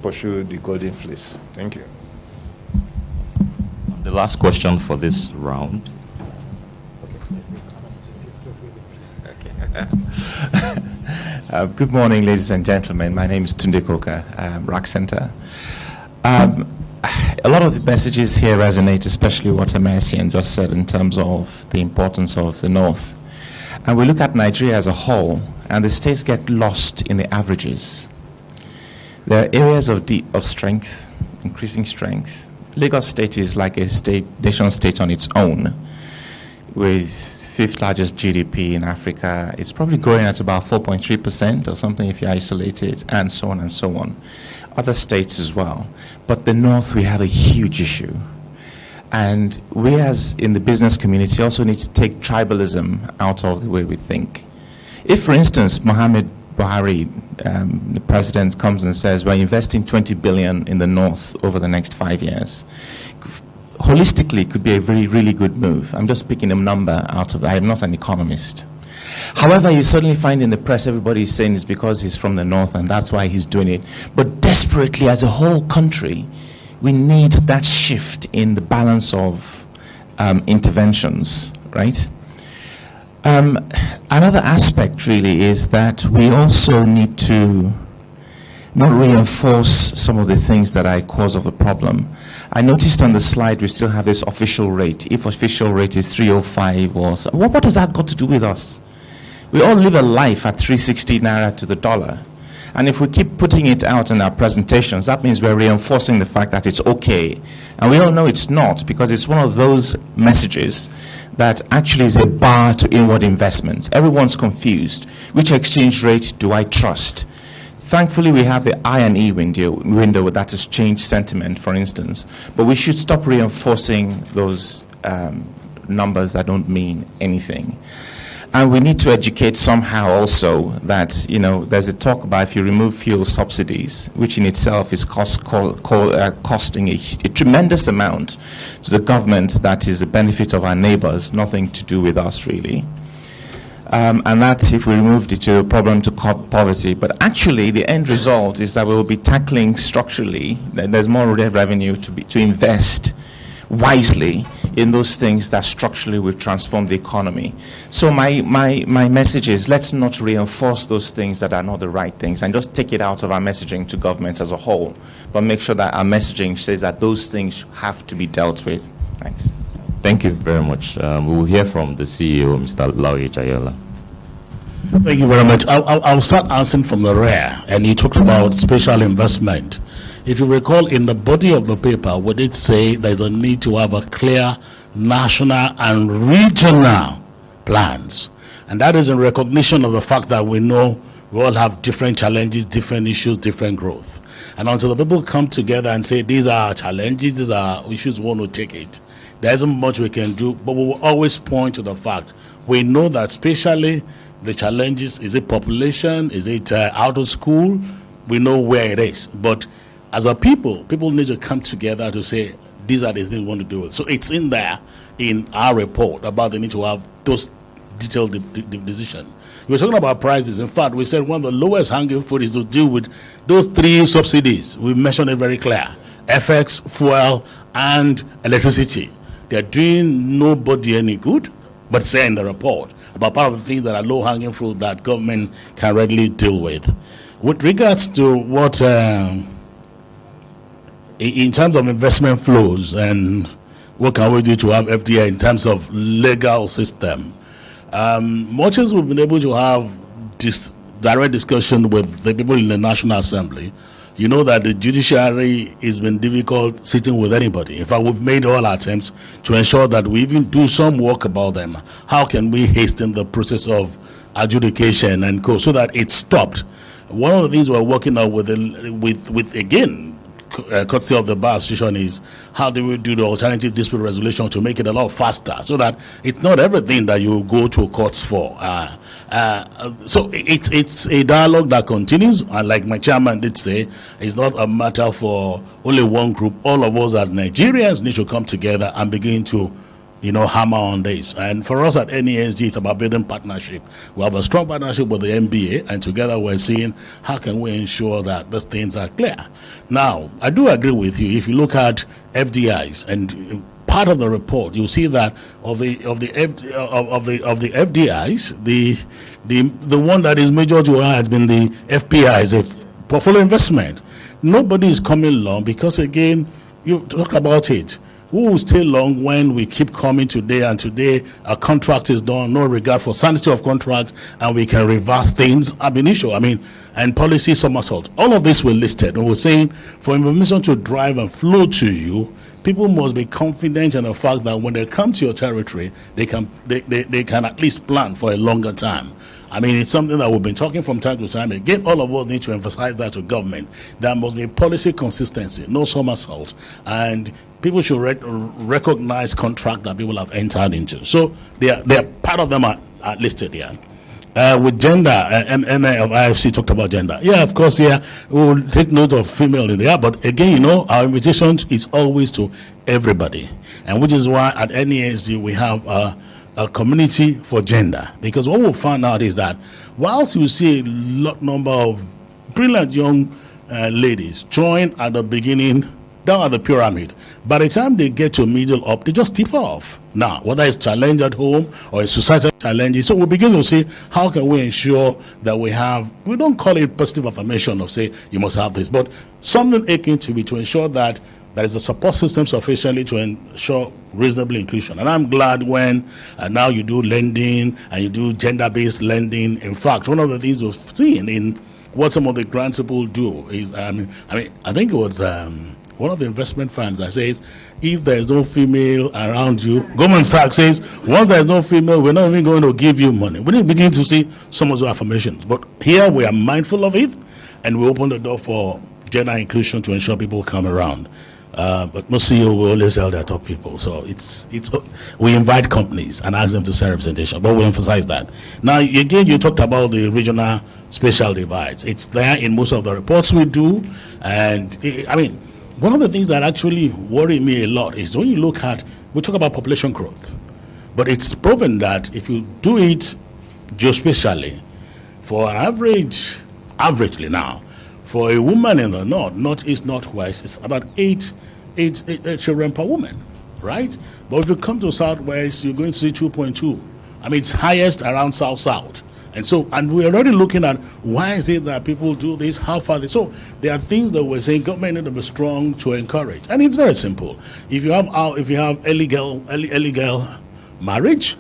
pursue the golden fleece. Thank you. The last question for this round. Good morning, ladies and gentlemen. My name is Tunde Koka, RAC Center. A lot of the messages here resonate, especially what Emerson just said in terms of the importance of the North. And we look at Nigeria as a whole, and the states get lost in the averages. There are areas of strength, increasing strength. Lagos State is like a nation state on its own, with fifth largest GDP in Africa. It's probably growing at about 4.3% or something if you isolate it, and so on and so on. Other states as well. But the North, we have a huge issue. And we as in the business community also need to take tribalism out of the way we think. If, for instance, Mohammed Buhari, the president, comes and says, we're investing 20 billion in the North over the next 5 years, holistically, it could be a really good move. I'm just picking a number out of, I am not an economist. However, you suddenly find in the press everybody is saying it's because he's from the North and that's why he's doing it. But desperately, as a whole country, we need that shift in the balance of interventions, right? Another aspect really is that we also need to not reinforce some of the things that are a cause of the problem. I noticed on the slide we still have this official rate. If official rate is 305 or so, what has that got to do with us? We all live a life at 360 naira to the dollar. And if we keep putting it out in our presentations, that means we're reinforcing the fact that it's okay. And we all know it's not, because it's one of those messages that actually is a bar to inward investments. Everyone's confused. Which exchange rate do I trust? Thankfully, we have the I&E window that has changed sentiment, for instance. But we should stop reinforcing those numbers that don't mean anything. And we need to educate somehow also that, there's a talk about if you remove fuel subsidies, which in itself is costing a tremendous amount to the government that is the benefit of our neighbors, nothing to do with us really. And that's if we remove the problem to poverty. But actually, the end result is that we will be tackling structurally, that there's more revenue to invest wisely in those things that structurally will transform the economy. So my message is, let's not reinforce those things that are not the right things and just take it out of our messaging to government as a whole, but make sure that our messaging says that those things have to be dealt with. Thanks. Thank you very much. We will hear from the CEO, Mr. Lauri Jayola. Thank you very much. I'll start answering from the rear, and he talked about special investment. If you recall, in the body of the paper, we did say there's a need to have a clear national and regional plans. And that is in recognition of the fact that we know we all have different challenges, different issues, different growth. And until the people come together and say, these are our challenges, these are our issues, we want to take it, there isn't much we can do, but we will always point to the fact. We know that especially the challenges, is it population, is it out of school? We know where it is. But as a people need to come together to say, these are the things we want to do. So it's in there, in our report, about the need to have those detailed decisions. We're talking about prices. In fact, we said one of the lowest hanging fruit is to deal with those three subsidies. We mentioned it very clear. FX, fuel, and electricity. They're doing nobody any good, but say in the report about part of the things that are low hanging fruit that government can readily deal with. With regards to what, in terms of investment flows and what can we do to have FDI in terms of legal system, much as we've been able to have this direct discussion with the people in the National Assembly, You know that the judiciary has been difficult sitting with anybody. In fact, we've made all attempts to ensure that we even do some work about them. How can we hasten the process of adjudication and co so that it's stopped? One of the things we're working on with again, courtesy of the Bar Association, is how do we do the alternative dispute resolution to make it a lot faster, so that it's not everything that you go to courts for. So it's a dialogue that continues, and like my chairman did say, it's not a matter for only one group. All of us as Nigerians need to come together and begin to hammer on this. And for us at NESG, it's about building partnership. We have a strong partnership with the MBA, and together we're seeing how can we ensure that these things are clear. Now, I do agree with you. If you look at FDIs and part of the report, you'll see that of the FDIs, the one that is major to has been the FPIs, a portfolio investment. Nobody is coming along because, again, you talk about it. Who will stay long when we keep coming today, and today a contract is done, no regard for sanity of contract, and we can reverse things ab initio? And policy somersault. All of this were listed, and we're saying for information to drive and flow to you, people must be confident in the fact that when they come to your territory, they can at least plan for a longer time. It's something that we've been talking from time to time. Again, all of us need to emphasize that to government. There must be policy consistency, no somersault, and people should recognize contract that people have entered into. So they are part of them are listed here. With gender, MA of IFC talked about gender. Yeah, of course, yeah, we will take note of female in there. But again, our invitation is always to everybody. And which is why at NESG we have a community for gender. Because what we'll find out is that whilst you see a lot number of brilliant young ladies join at the beginning, down at the pyramid, by the time they get to middle up, they just tip off. Now, whether it's challenge at home or it's societal challenges, so we begin to see how can we ensure that we don't call it positive affirmation of say you must have this, but something akin to be to ensure that there is a support system sufficiently to ensure reasonable inclusion. And I'm glad when now you do lending and you do gender-based lending. In fact, one of the things we've seen in what some of the grants people do is, I think it was one of the investment funds that says, if there is no female around you, Goldman Sachs says, once there is no female, we're not even going to give you money. We need to begin to see some of those affirmations. But here we are mindful of it, and we open the door for gender inclusion to ensure people come around. But most CEO will always tell their top people. So we invite companies and ask them to send representation, but we emphasize that. Now, again, you talked about the regional spatial divides. It's there in most of the reports we do. And one of the things that actually worry me a lot is when you look at, we talk about population growth, but it's proven that if you do it geospatially, for an averagely now, for a woman in the northeast, northwest, it's about eight children per woman, right? But if you come to southwest, you're going to see 2.2. It's highest around south. And we're already looking at why is it that people do this, how far they. So there are things that we're saying government need to be strong to encourage. And it's very simple. If you have illegal marriage,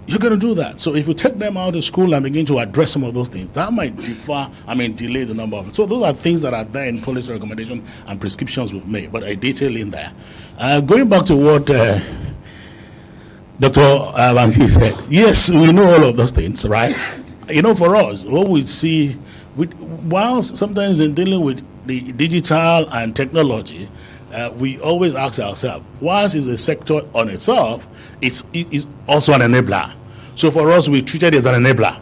you're going to do that. So if you take them out of school and begin to address some of those things, that might delay the number of it. So those are things that are there in policy recommendation and prescriptions we've made, but I detail in there. Going back to what Dr. Banki said, yes, we know all of those things, right? For us, what we see, while sometimes in dealing with the digital and technology, we always ask ourselves, whilst it's a sector on itself, it's also an enabler. So for us, we treat it as an enabler,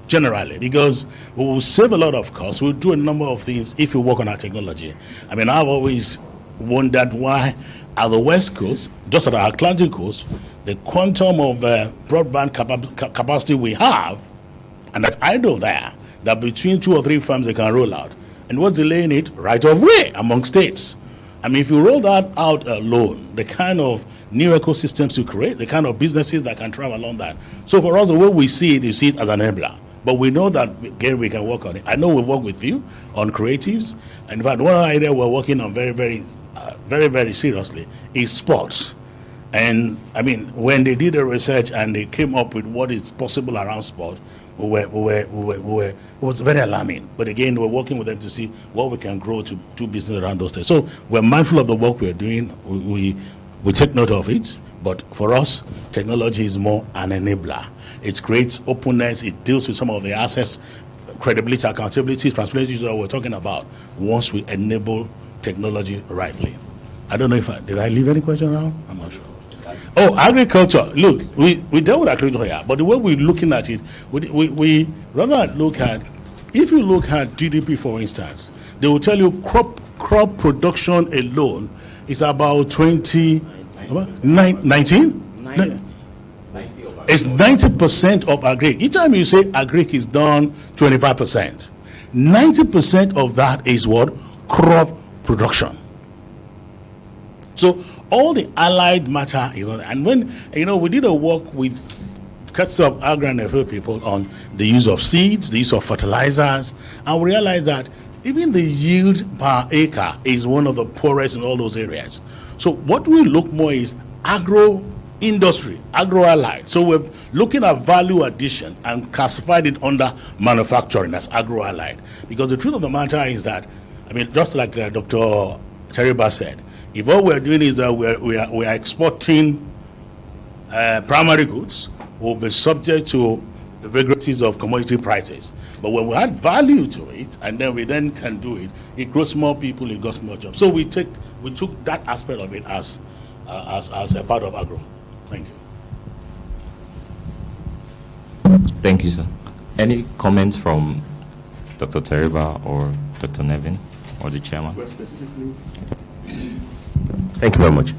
generally, because we will save a lot of costs. We'll do a number of things if we work on our technology. I've always wondered why at the West Coast, just at our Atlantic coast, the quantum of broadband capacity we have, and that's idle there, that between 2 or 3 firms they can roll out. And what's delaying it? Right of way among states. If you roll that out alone, the kind of new ecosystems you create, the kind of businesses that can travel along that. So for us, the way we see it as an enabler. But we know that, again, we can work on it. I know we've worked with you on creatives. In fact, one idea we're working on very, very seriously is sports. And when they did the research and they came up with what is possible around sport, it was very alarming. But again, we're working with them to see what we can grow to do business around those things. So we're mindful of the work we're doing. We take note of it. But for us, technology is more an enabler. It creates openness. It deals with some of the assets, credibility, accountability, transparency that we're talking about once we enable technology rightly. I don't know did I leave any question around? I'm not sure. Oh, agriculture. Look, we dealt with agriculture here, but the way we're looking at it, we rather look at, if you look at GDP, for instance, they will tell you crop production alone is about 19? It's 90% of agri. Each time you say agri is done 25%, 90% of that is what? Crop production. So all the allied matter is on. And when, we did a work with cuts of agri and FA people on the use of seeds, the use of fertilizers, and we realized that even the yield per acre is one of the poorest in all those areas. So what we look more is agro-industry, agro-allied. So we're looking at value addition and classified it under manufacturing as agro-allied. Because the truth of the matter is that, just like Dr. Teriba said, if what we're doing is that we are exporting primary goods, we'll be subject to the vagaries of commodity prices. But when we add value to it, and then we can do it, it grows more people, it grows more jobs. So we took that aspect of it as a part of agro. Thank you. Thank you, sir. Any comments from Dr. Teriba or Dr. Nevin or the chairman? Thank you very much.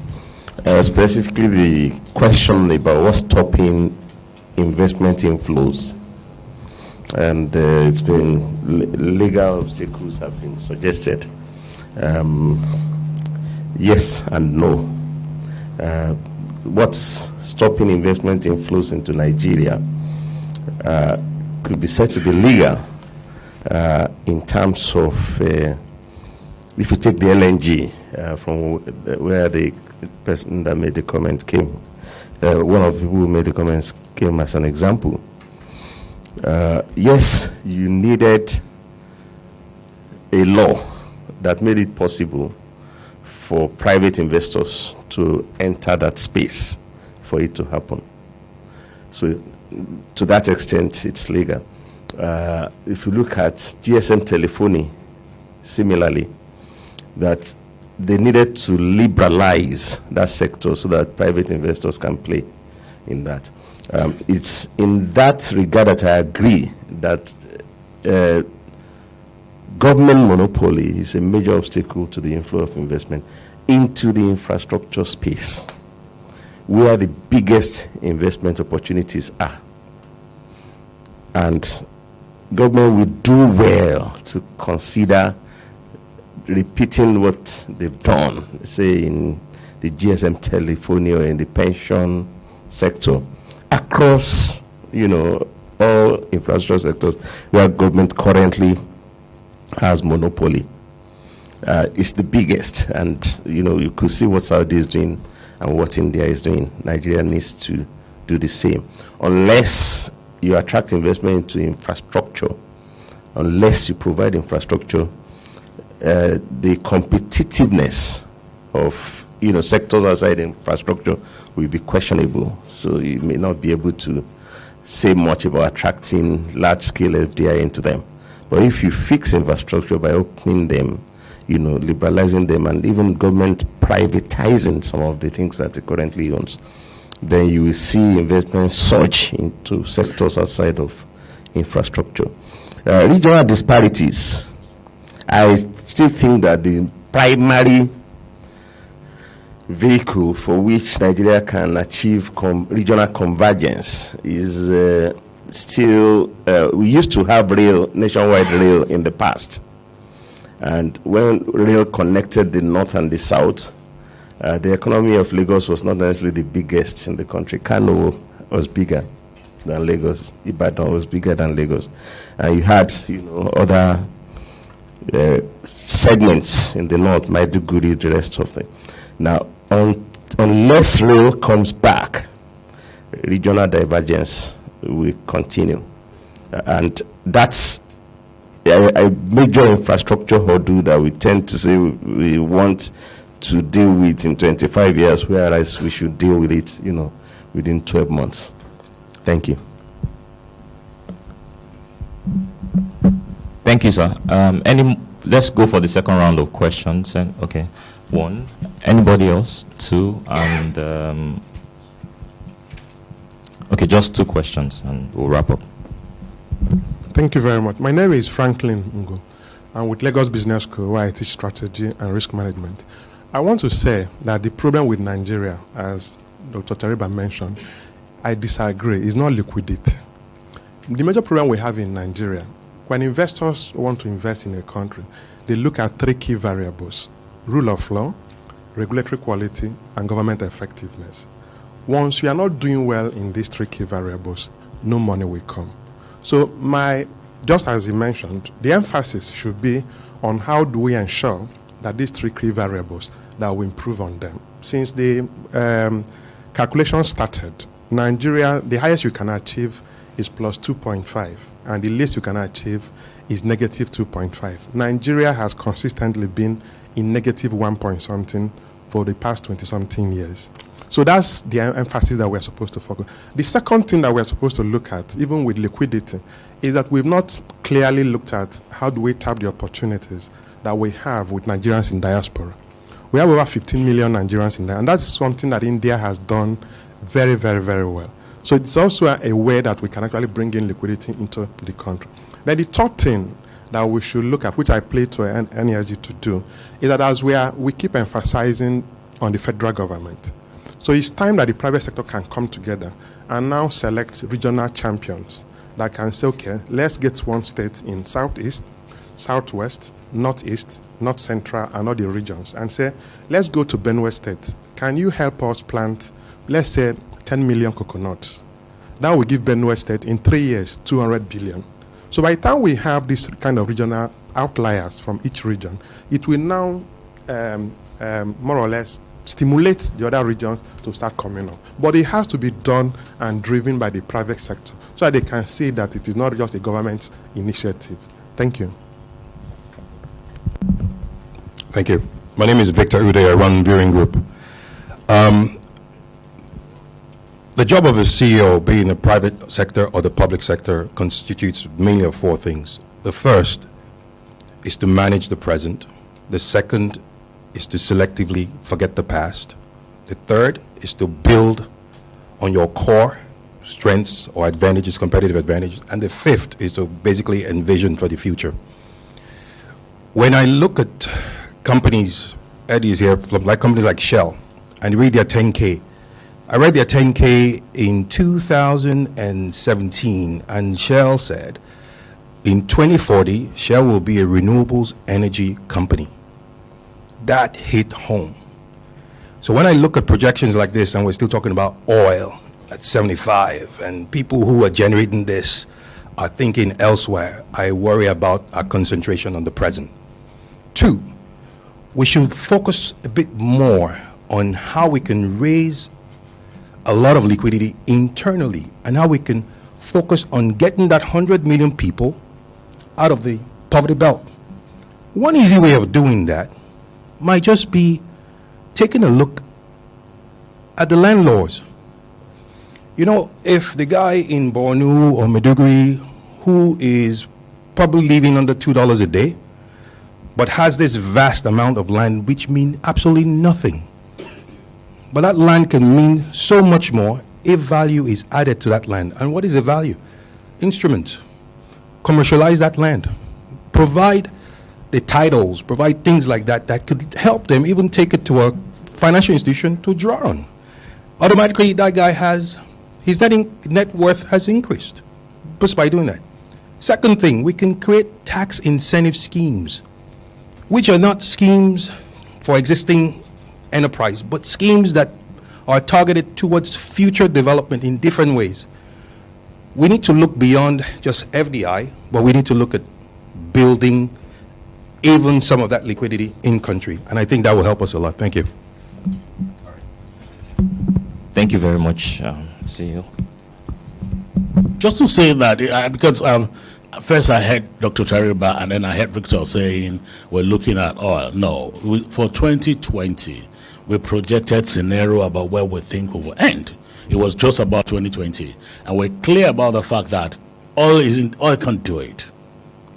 Specifically, the question about what's stopping investment inflows, and it's been legal obstacles have been suggested. Yes and no. What's stopping investment inflows into Nigeria could be said to be legal in terms of if you take the LNG from where the person that made the comment came, one of the people who made the comments came as an example. Yes, you needed a law that made it possible for private investors to enter that space for it to happen. So to that extent, it's legal. If you look at GSM telephony, similarly, that they needed to liberalize that sector so that private investors can play in that. It's in that regard that I agree that government monopoly is a major obstacle to the inflow of investment into the infrastructure space, where the biggest investment opportunities are. And government would do well to consider repeating what they've done, say in the GSM telephony or in the pension sector, across, all infrastructure sectors where government currently has monopoly. It's the biggest, and you could see what Saudi is doing and what India is doing. Nigeria needs to do the same. Unless you attract investment into infrastructure, unless you provide infrastructure, the competitiveness of sectors outside infrastructure will be questionable. So you may not be able to say much about attracting large-scale FDI into them. But if you fix infrastructure by opening them, liberalizing them, and even government privatizing some of the things that it currently owns, then you will see investment surge into sectors outside of infrastructure. Regional disparities. I still think that the primary vehicle for which Nigeria can achieve regional convergence is still, we used to have nationwide rail in the past. And when rail connected the north and the south, the economy of Lagos was not necessarily the biggest in the country. Kano was bigger than Lagos. Ibadan was bigger than Lagos. And you had, other segments in the north, Maiduguri, the rest of them. Now, unless rail comes back, regional divergence will continue. And that's a major infrastructure hurdle that we tend to say we want to deal with in 25 years, whereas we should deal with it, within 12 months. Thank you. Thank you, sir. Let's go for the second round of questions. And okay, one. Anybody else? Two. And okay, just two questions, and we'll wrap up. Thank you very much. My name is Franklin Ngo. I'm with Lagos Business School, where I teach strategy and risk management. I want to say that the problem with Nigeria, as Dr. Teriba mentioned, I disagree, is not liquidity. The major problem we have in Nigeria, when investors want to invest in a country, they look at three key variables: rule of law, regulatory quality, and government effectiveness. Once we are not doing well in these three key variables, no money will come. So just as he mentioned, the emphasis should be on how do we ensure that these three key variables, that we improve on them. Since the calculation started, Nigeria, the highest you can achieve is plus 2.5, and the least you can achieve is negative 2.5. Nigeria has consistently been in negative 1 point something for the past 20-something years. So that's the emphasis that we're supposed to focus. The second thing that we're supposed to look at, even with liquidity, is that we've not clearly looked at how do we tap the opportunities that we have with Nigerians in diaspora. We have over 15 million Nigerians in there, and that's something that India has done very, very, very well. So it's also a way that we can actually bring in liquidity into the country. Then the third thing that we should look at, which I pledge to NESG to do, is that as we keep emphasizing on the federal government. So it's time that the private sector can come together and now select regional champions that can say, okay, let's get one state in Southeast, Southwest, Northeast, North Central, and all the regions, and say, let's go to Benue State. Can you help us plant, let's say, 10 million coconuts? That will give Benue State, in 3 years, 200 billion. So by the time we have this kind of regional outliers from each region, it will now more or less stimulate the other regions to start coming up. But it has to be done and driven by the private sector so that they can see that it is not just a government initiative. Thank you. Thank you. My name is Victor Uday. I run Viewing Group. The job of a CEO, be in the private sector or the public sector, constitutes mainly of four things. The first is to manage the present. The second is to selectively forget the past. The third is to build on your core strengths or advantages, competitive advantages. And the fifth is to basically envision for the future. When I look at companies, Eddie is here, from companies like Shell, and read their 10K. I read their 10K in 2017, and Shell said, in 2040, Shell will be a renewables energy company. That hit home. So when I look at projections like this, and we're still talking about oil at 75, and people who are generating this are thinking elsewhere, I worry about our concentration on the present. Two, we should focus a bit more on how we can raise a lot of liquidity internally and how we can focus on getting that 100 million people out of the poverty belt. One easy way of doing that might just be taking a look at the landlords. You know, if the guy in Bornu or Maiduguri who is probably living under $2 a day but has this vast amount of land which means absolutely nothing, but that land can mean so much more if value is added to that land. And what is the value? Instruments. Commercialize that land. Provide the titles, provide things like that that could help them even take it to a financial institution to draw on. Automatically, that guy has, his net worth has increased just by doing that. Second thing, we can create tax incentive schemes, which are not schemes for existing enterprise, but schemes that are targeted towards future development in different ways. We need to look beyond just FDI, but we need to look at building even some of that liquidity in country. And I think that will help us a lot. Thank you. Thank you very much, CEO. Just to say that, because first I heard Dr. Tariba and then I heard Victor saying we're looking at oil. No, for 2020, we projected scenario about where we think we will end. It was just about 2020. And we're clear about the fact that oil can't do it.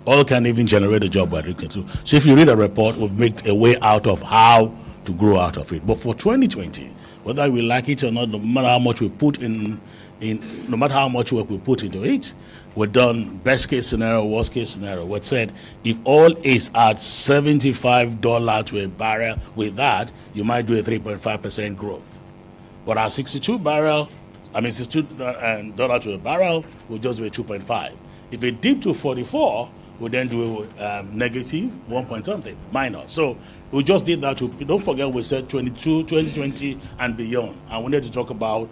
Oil can't even generate a job we're looking to. So if you read a report, we've made a way out of how to grow out of it. But for 2020, whether we like it or not, no matter how much we put no matter how much work we put into it, we've done best case scenario, worst case scenario. We said if oil is at $75 to a barrel, with that, you might do a 3.5% growth. But at $62 to a barrel, we'll just do a 2.5. If it dipped to 44, we then do a negative 1 point something, minus. So we just did that. Don't forget we said 2020 and beyond. And we need to talk about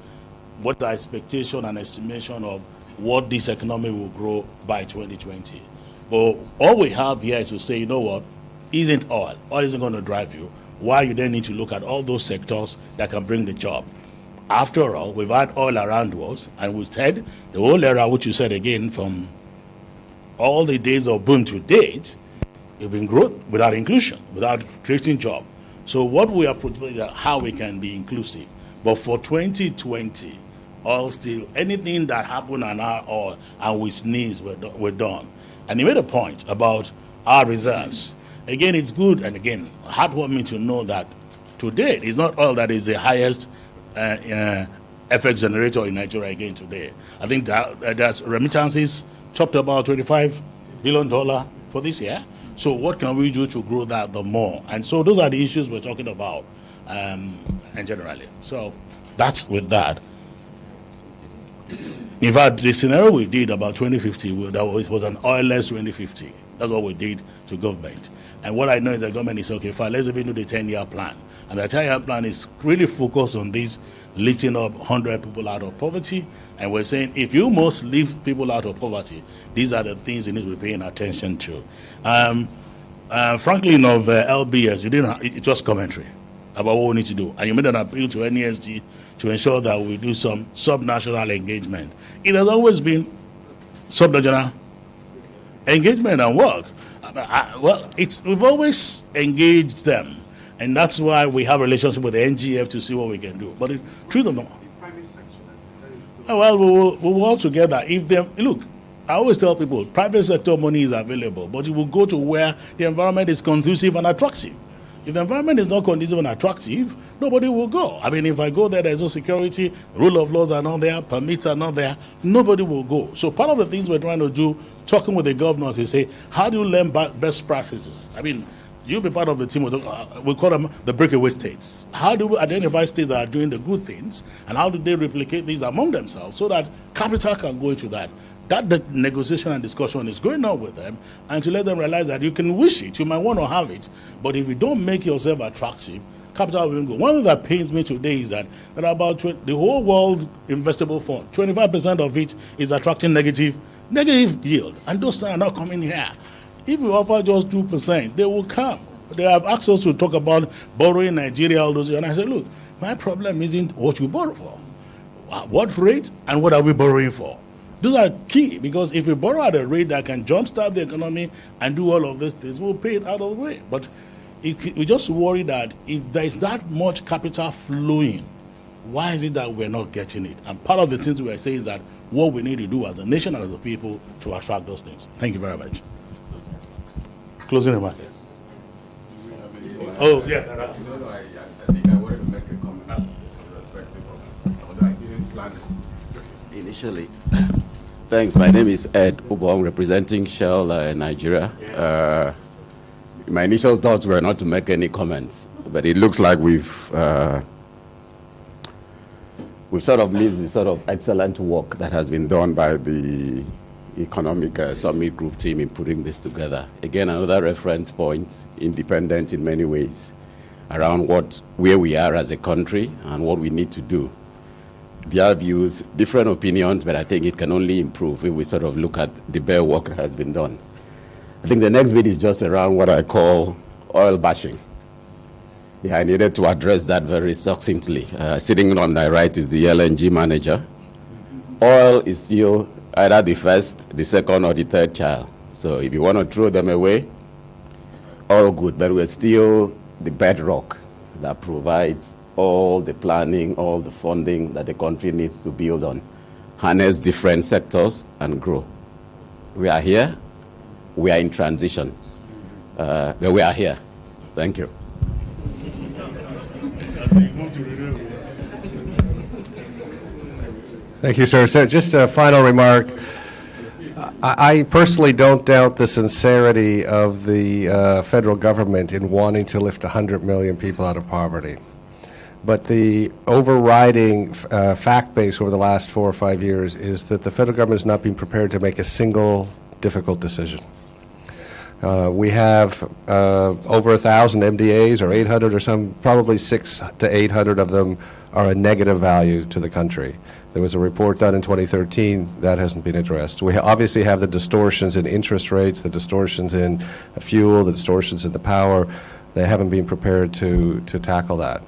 what the expectation and estimation of what this economy will grow by 2020. But all we have here is to say, you know what, isn't oil. Oil isn't going to drive you. Why you then need to look at all those sectors that can bring the job. After all, we've had oil around us, and we said the whole era, which you said again, from all the days of boom to date, it's been growth without inclusion, without creating jobs. So what we are proposing is how we can be inclusive. But for 2020, oil still, anything that happened on our oil and we sneeze, we're done. And you made a point about our reserves. Again, it's good, and again, heartwarming to know that today it's not oil that is the highest FX generator in Nigeria again today. I think that remittances chopped about $25 billion for this year. So what can we do to grow that the more? And so those are the issues we're talking about, and generally. So that's with that. In fact, the scenario we did about 2050 was an oilless 2050. That's what we did to government. And what I know is the government is, okay, fine, let's even do the 10-year plan. And the 10-year plan is really focused on this, lifting up 100 people out of poverty. And we're saying, if you must lift people out of poverty, these are the things you need to be paying attention to. Frankly, of LBS, it was commentary about what we need to do. And you made an appeal to NESG to ensure that we do some sub-national engagement. It has always been sub-national engagement and work. We've always engaged them, and that's why we have a relationship with the NGF to see what we can do. But the truth of the matter, we'll all together. Look, I always tell people, private sector money is available, but it will go to where the environment is conducive and attractive. If the environment is not conducive and attractive, nobody will go. I mean, if I go there, there's no security, rule of laws are not there, permits are not there, nobody will go. So part of the things we're trying to do, talking with the governors, is say, how do you learn best practices? I mean, you'll be part of the team, we call them the breakaway states. How do we identify states that are doing the good things, and how do they replicate these among themselves so that capital can go into that? That the negotiation and discussion is going on with them, and to let them realize that you can wish it, you might want to have it, but if you don't make yourself attractive, capital will go. One thing that pains me today is that there are about the whole world investable fund, 25% of it is attracting negative yield, and those are not coming here. If you offer just 2%, they will come. They have asked us to talk about borrowing Nigeria, all those, and I said, look, my problem isn't what you borrow for, what rate, and what are we borrowing for. Those are key, because if we borrow at a rate that can jumpstart the economy and do all of these things, we'll pay it out of the way. But we just worry that if there is that much capital flowing, why is it that we're not getting it? And part of the things we are saying is that what we need to do as a nation and as a people to attract those things. Thank you very much. Closing remarks. Oh, yeah. I think I wanted to make a comment with respect to, although I didn't plan it initially. Thanks. My name is Ed Ubong, representing Shell Nigeria. My initial thoughts were not to make any comments, but it looks like we've sort of missed the sort of excellent work that has been done by the Economic Summit Group team in putting this together. Again, another reference point, independent in many ways, around where we are as a country and what we need to do. Their views, different opinions, but I think it can only improve if we sort of look at the bare work that has been done. I think the next bit is just around what I call oil bashing. Yeah, I needed to address that very succinctly. Sitting on my right is the LNG manager. Oil is still either the first, the second, or the third child. So if you want to throw them away, all good, but we're still the bedrock that provides all the planning, all the funding that the country needs to build on, harness different sectors and grow. We are here. We are in transition. But we are here. Thank you. Thank you, sir. So just a final remark. I personally don't doubt the sincerity of the federal government in wanting to lift 100 million people out of poverty. But the overriding fact base over the last 4 or 5 years is that the federal government has not been prepared to make a single difficult decision. We have over 1,000 MDAs, or 800 or some, probably 600 to 800 of them are a negative value to the country. There was a report done in 2013 that hasn't been addressed. We obviously have the distortions in interest rates, the distortions in fuel, the distortions in the power. They haven't been prepared to tackle that.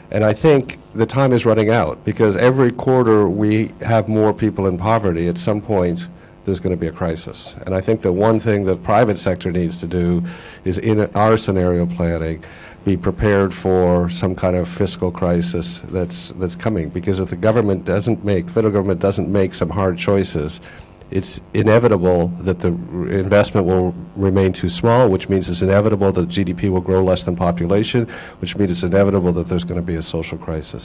And I think the time is running out, because every quarter we have more people in poverty. At some point, there's going to be a crisis. And I think the one thing the private sector needs to do is, in our scenario planning, be prepared for some kind of fiscal crisis that's coming. Because if the government federal government doesn't make some hard choices, it's inevitable that the investment will remain too small, which means it's inevitable that GDP will grow less than population, which means it's inevitable that there's going to be a social crisis.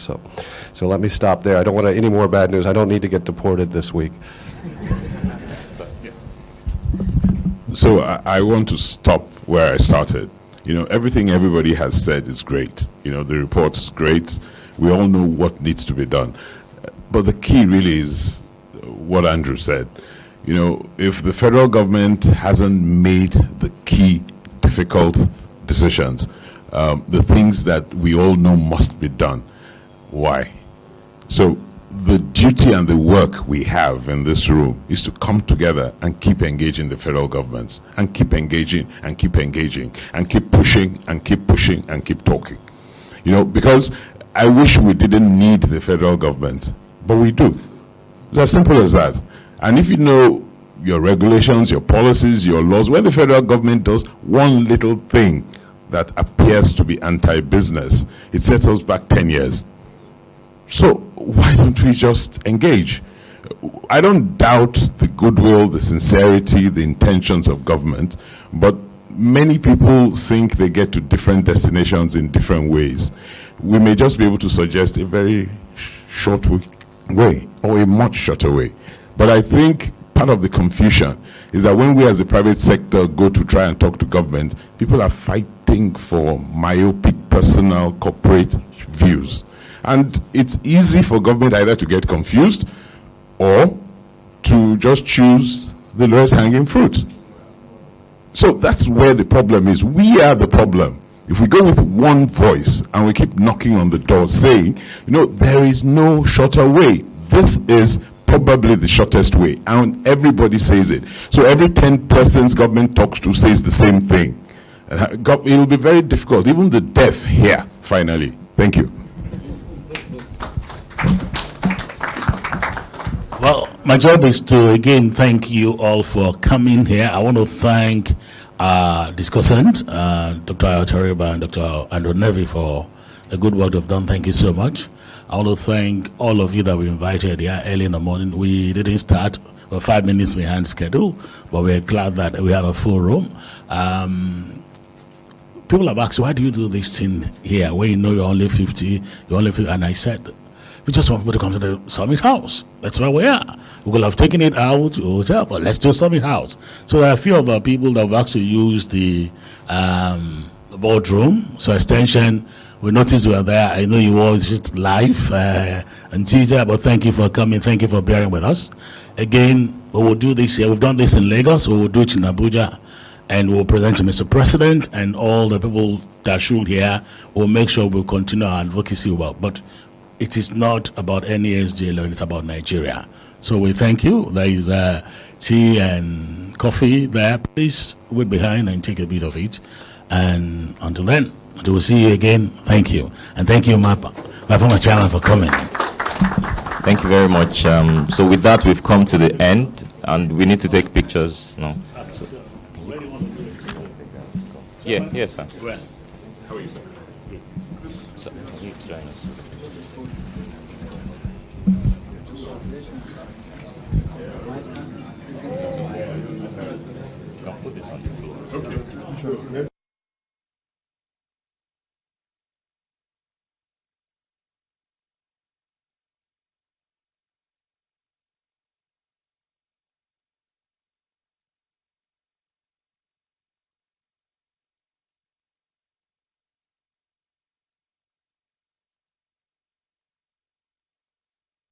So let me stop there. I don't want any more bad news. I don't need to get deported this week. So I want to stop where I started. Everything everybody has said is great. The report's great. We all know what needs to be done. But the key really is what Andrew said. If the federal government hasn't made the key difficult decisions, the things that we all know must be done, why? So the duty and the work we have in this room is to come together and keep engaging the federal governments, and keep engaging and keep engaging and keep pushing and keep pushing and keep talking. Because I wish we didn't need the federal government, but we do. It's as simple as that. And if you know your regulations, your policies, your laws, when the federal government does one little thing that appears to be anti-business, it sets us back 10 years. So why don't we just engage? I don't doubt the goodwill, the sincerity, the intentions of government, but many people think they get to different destinations in different ways. We may just be able to suggest a very short way, or a much shorter way. But I think part of the confusion is that when we as the private sector go to try and talk to government, people are fighting for myopic, personal, corporate views. And it's easy for government either to get confused or to just choose the lowest hanging fruit. So that's where the problem is. We are the problem. If we go with one voice and we keep knocking on the door saying, there is no shorter way. This is probably the shortest way. And everybody says it. So every 10 persons government talks to says the same thing. It will be very difficult. Even the deaf hear, finally. Thank you. Well, my job is to again thank you all for coming here. I want to thank discussant, Dr. Ayotariba and Dr. Andrew Nevi, for the good work they've done. Thank you so much. I want to thank all of you that we invited here early in the morning. We didn't start, we're 5 minutes behind schedule, but we're glad that we have a full room. People have asked, why do you do this thing here where you're only 50, and I said, we just want people to come to the Summit House. That's where we are. We could have taken it out to a hotel, but let's do Summit House. So there are a few of our people that have actually used the boardroom. So extension, we noticed we were there. I know you all just live and Twitter, but thank you for coming. Thank you for bearing with us. Again, we will do this here. We've done this in Lagos. We will do it in Abuja. And we'll present to Mr. President and all the people that should here. We'll make sure we'll continue our advocacy about. But it is not about NESG alone, it's about Nigeria. So we thank you. There is tea and coffee there. Please wait behind and take a bit of it. And until then, until we see you again, thank you. And thank you, my former chairman, for coming. Thank you very much. So with that, we've come to the end, and we need to take pictures. No. So, yeah, yes, sir. How are you, sir? So, can you join us? You can put this on the floor. Okay.